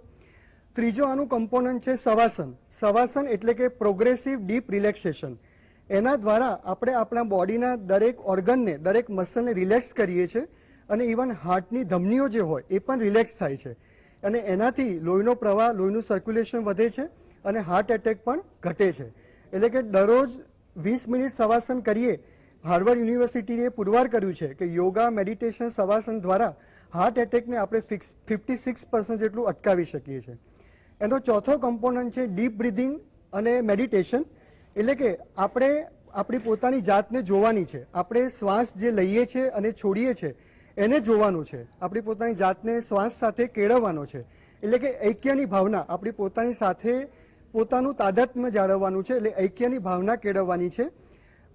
[SPEAKER 4] ત્રીજો આનું કમ્પોનન્ટ છે શવાસન. શવાસન એટલે કે પ્રોગ્રેસિવ ડીપ રિલેક્સેશન. એના દ્વારા આપણે આપણા બોડીના દરેક ઓર્ગનને, દરેક મસલને રિલેક્સ કરીએ છીએ અને ઇવન હાર્ટની ધમનીઓ જે હોય એ પણ રિલેક્સ થાય છે અને એનાથી લોહીનો પ્રવાહ, લોહીનું સર્ક્યુલેશન વધે છે અને હાર્ટ એટેક પણ ઘટે છે. એટલે કે દરરોજ 20 મિનિટ શવાસન કરીએ. હાર્વર્ડ યુનિવર્સિટીએ પુરવાર કર્યું છે કે યોગા, મેડિટેશન, શવાસન દ્વારા હાર્ટ એટેકને આપણે 56% જેટલું અટકાવી શકીએ છીએ. એનો ચોથો કમ્પોનન્ટ છે ડીપ બ્રીધિંગ અને મેડિટેશન. એટલે કે આપણે આપણી પોતાની જાતને જોવાની છે. આપણે શ્વાસ જે લઈએ છીએ અને છોડીએ છીએ એને જોવાનું છે. આપણી પોતાની જાતને શ્વાસ સાથે કેળવવાનો છે. એટલે કે ઐક્યની ભાવના, આપણી પોતાની સાથે પોતાનું તાદાત્મ્ય જાળવવાનું છે. એટલે ઐક્યની ભાવના કેળવવાની છે.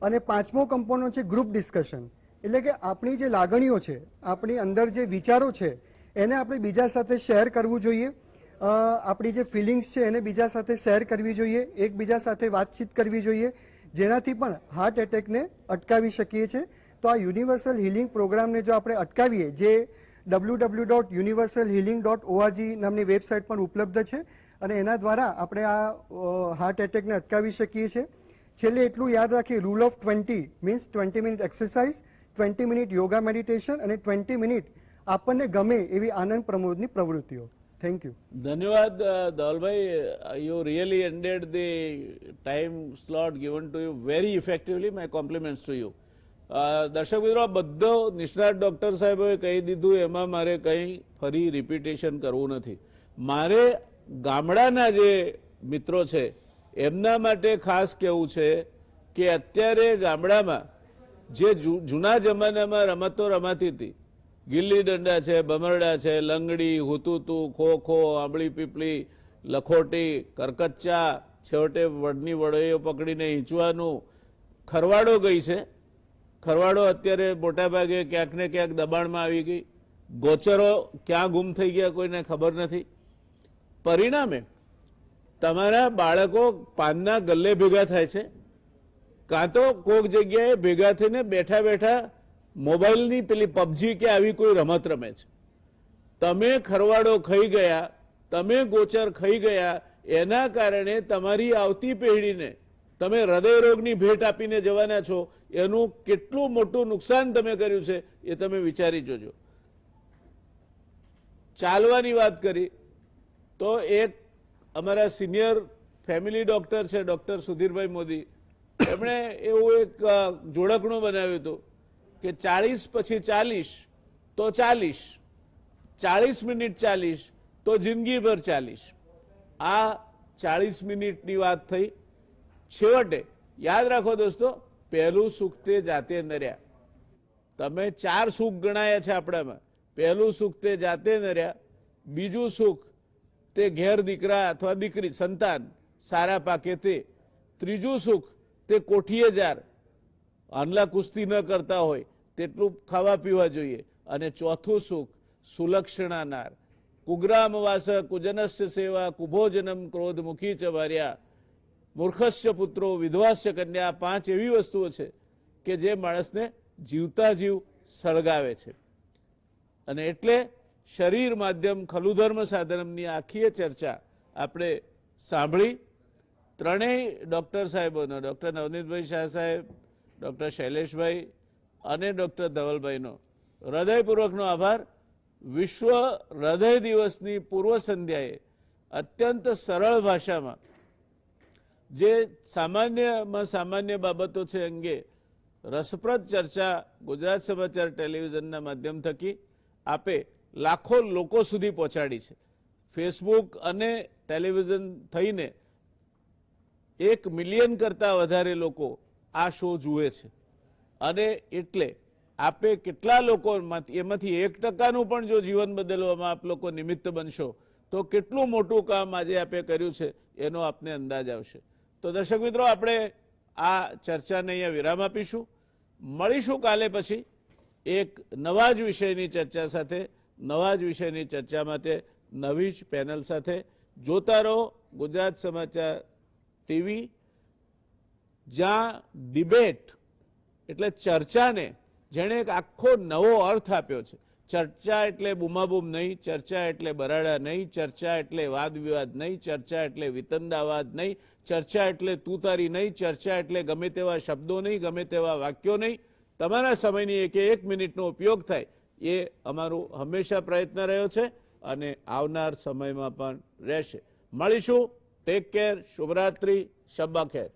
[SPEAKER 4] અને પાંચમો કમ્પોનન્ટ છે ગ્રુપ ડિસ્કશન. એટલે કે આપણી જે લાગણીઓ છે, આપણી અંદર જે વિચારો છે એને આપણે બીજા સાથે શેર કરવું જોઈએ. આપણી જે ફિલિંગ્સ છે એને બીજા સાથે શેર કરવી જોઈએ, એકબીજા સાથે વાતચીત કરવી જોઈએ, જેનાથી પણ હાર્ટ એટેકને અટકાવી શકીએ છીએ. તો આ યુનિવર્સલ હિલિંગ પ્રોગ્રામને જો આપણે અટકાવીએ, જે www.universalhealing.org નામની વેબસાઇટ પર ઉપલબ્ધ છે અને એના દ્વારા આપણે આ હાર્ટ એટેકને અટકાવી શકીએ છીએ. છેલ્લે એટલું યાદ રાખીએ, rule of 20 means 20 minute exercise, 20 minute yoga meditation અને 20 મિનિટ આપણને ગમે એવી આનંદ પ્રમોદની પ્રવૃત્તિઓ. Thank you.
[SPEAKER 1] ધન્યવાદ ધવલભાઈ. You really ended the time slot given to you very effectively. My compliments to you. દર્શક મિત્રો, બધો નિષ્ણાત ડોક્ટર સાહેબોએ કહી દીધું, એમાં મારે કંઈ ફરી રિપીટેશન કરવું નથી. મારે ગામડાના જે મિત્રો છે એમના માટે ખાસ કહેવું છે કે અત્યારે ગામડામાં જે જૂના જમાનામાં રમતો રમાતી હતી, ગિલ્લી દંડા છે, ભમરડા છે, લંગડી, હુતુતુ, ખો ખો, આંબળી પીપળી, લખોટી, કરકચ્ચા, છેવટે વડની વડોઈઓ પકડીને હીંચવાનું, ખરવાડો ગઈ છે. ખરવાડો અત્યારે મોટાભાગે ક્યાંક ને ક્યાંક દબાણમાં આવી ગઈ. ગોચરો ક્યાં ગુમ થઈ ગયા કોઈને ખબર નથી. પરિણામે તમારા બાળકો પાનના ગલ્લે ભેગા થાય છે, કાં તો કોઈક જગ્યાએ ભેગા થઈને બેઠા બેઠા મોબાઈલની પેલી પબજી કે આવી કોઈ રમત રમે છે. તમે ખરવાડો ખાઈ ગયા, તમે ગોચર ખાઈ ગયા, એના કારણે તમારી આવતી પેઢીને તમે હૃદયરોગની ભેટ આપીને જવાના છો. એનું કેટલું મોટું નુકસાન તમે કર્યું છે એ તમે વિચારી જોજો. ચાલવાની વાત કરી તો એક અમારા સિનિયર ફેમિલી ડોક્ટર છે, ડોક્ટર સુધીરભાઈ મોદી, એમણે એવું એક જોડકણું બનાવ્યું હતું કે 40 પછી 40 તો 40, 40 મિનિટ 40 તો જિંદગીભર 40. આ 40 મિનિટની વાત થઈ. છેવટે યાદ રાખો દોસ્તો, પહેલું સુખ તે જાતે નર્યા. તમે 4 સુખ ગણાયા છે આપણામાં. પહેલું સુખ તે જાતે નર્યા, બીજું સુખ તે ઘેર દીકરા અથવા દીકરી સંતાન સારા પાકે તે, ત્રીજું સુખ તે કોઠીએ જાર, આંધલા કુસ્તી ન કરતા હોય તેટલું ખાવા પીવા જોઈએ, અને ચોથું સુખ સુલક્ષણા નાર, કુગ્રામ વાસ કુજનસ્ય સેવા કુભોજનમ ક્રોધ મુખી ચ ભાર્યા, મૂર્ખસ્ય પુત્રો વિધવાસ્ય કન્યા. 5 એવી વસ્તુઓ છે કે જે માણસને જીવતા જીવ સળગાવે છે. અને એટલે શરીર માધ્યમ ખલુધર્મ સાધનમની આખી ચર્ચા આપણે સાંભળી. ત્રણેય ડૉક્ટર સાહેબોનો, ડૉક્ટર નવનીતભાઈ શાહ સાહેબ, ડૉક્ટર શૈલેષભાઈ અને ડૉક્ટર ધવલભાઈનો હૃદયપૂર્વકનો આભાર. વિશ્વ હૃદય દિવસની પૂર્વ સંધ્યાએ અત્યંત સરળ ભાષામાં જે સામાન્યમાં સામાન્ય બાબતો છે અંગે રસપ્રદ ચર્ચા ગુજરાત સમાચાર ટેલિવિઝનના માધ્યમ થકી આપે લાખો લોકો સુધી પહોંચાડી છે. ફેસબુક અને ટેલિવિઝન થઈને 1 મિલિયન કરતાં વધારે લોકો આ શો જુએ છે. અને એટલે આપે કેટલા લોકો એમાંથી 1% પણ જો જીવન બદલવામાં આપ લોકો નિમિત્ત બનશો તો કેટલું મોટું કામ આજે આપે કર્યું છે એનો આપને અંદાજ આવશે. તો દર્શક મિત્રો, આપણે આ ચર્ચાને અહીંયા વિરામ આપીશું. મળીશું કાલે પછી એક નવા જ વિષયની ચર્ચા સાથે, નવા જ વિષયની ચર્ચા માટે નવી જ પેનલ સાથે. જોતા રહો ગુજરાત સમાચાર ટીવી, જ્યાં ડિબેટ એટલે ચર્ચાને જેણે એક આખો નવો અર્થ આપ્યો છે. ચર્ચા એટલે બૂમાબૂમ નહીં, ચર્ચા એટલે બરાડા નહીં, ચર્ચા એટલે વાદ વિવાદ નહીં, ચર્ચા એટલે વિતંડાવાદ નહીં, ચર્ચા એટલે તુતારી નહીં, ચર્ચા એટલે ગમે તેવા શબ્દો નહીં, ગમે તેવા વાક્યો નહીં. તમારા સમયની એક મિનિટનો ઉપયોગ થાય એ અમારું હંમેશા પ્રયત્ન રહ્યો છે અને આવનાર સમયમાં પણ રહેશે. મળીશું. Take care. શુભરાત્રી. શબ્બા ખેર.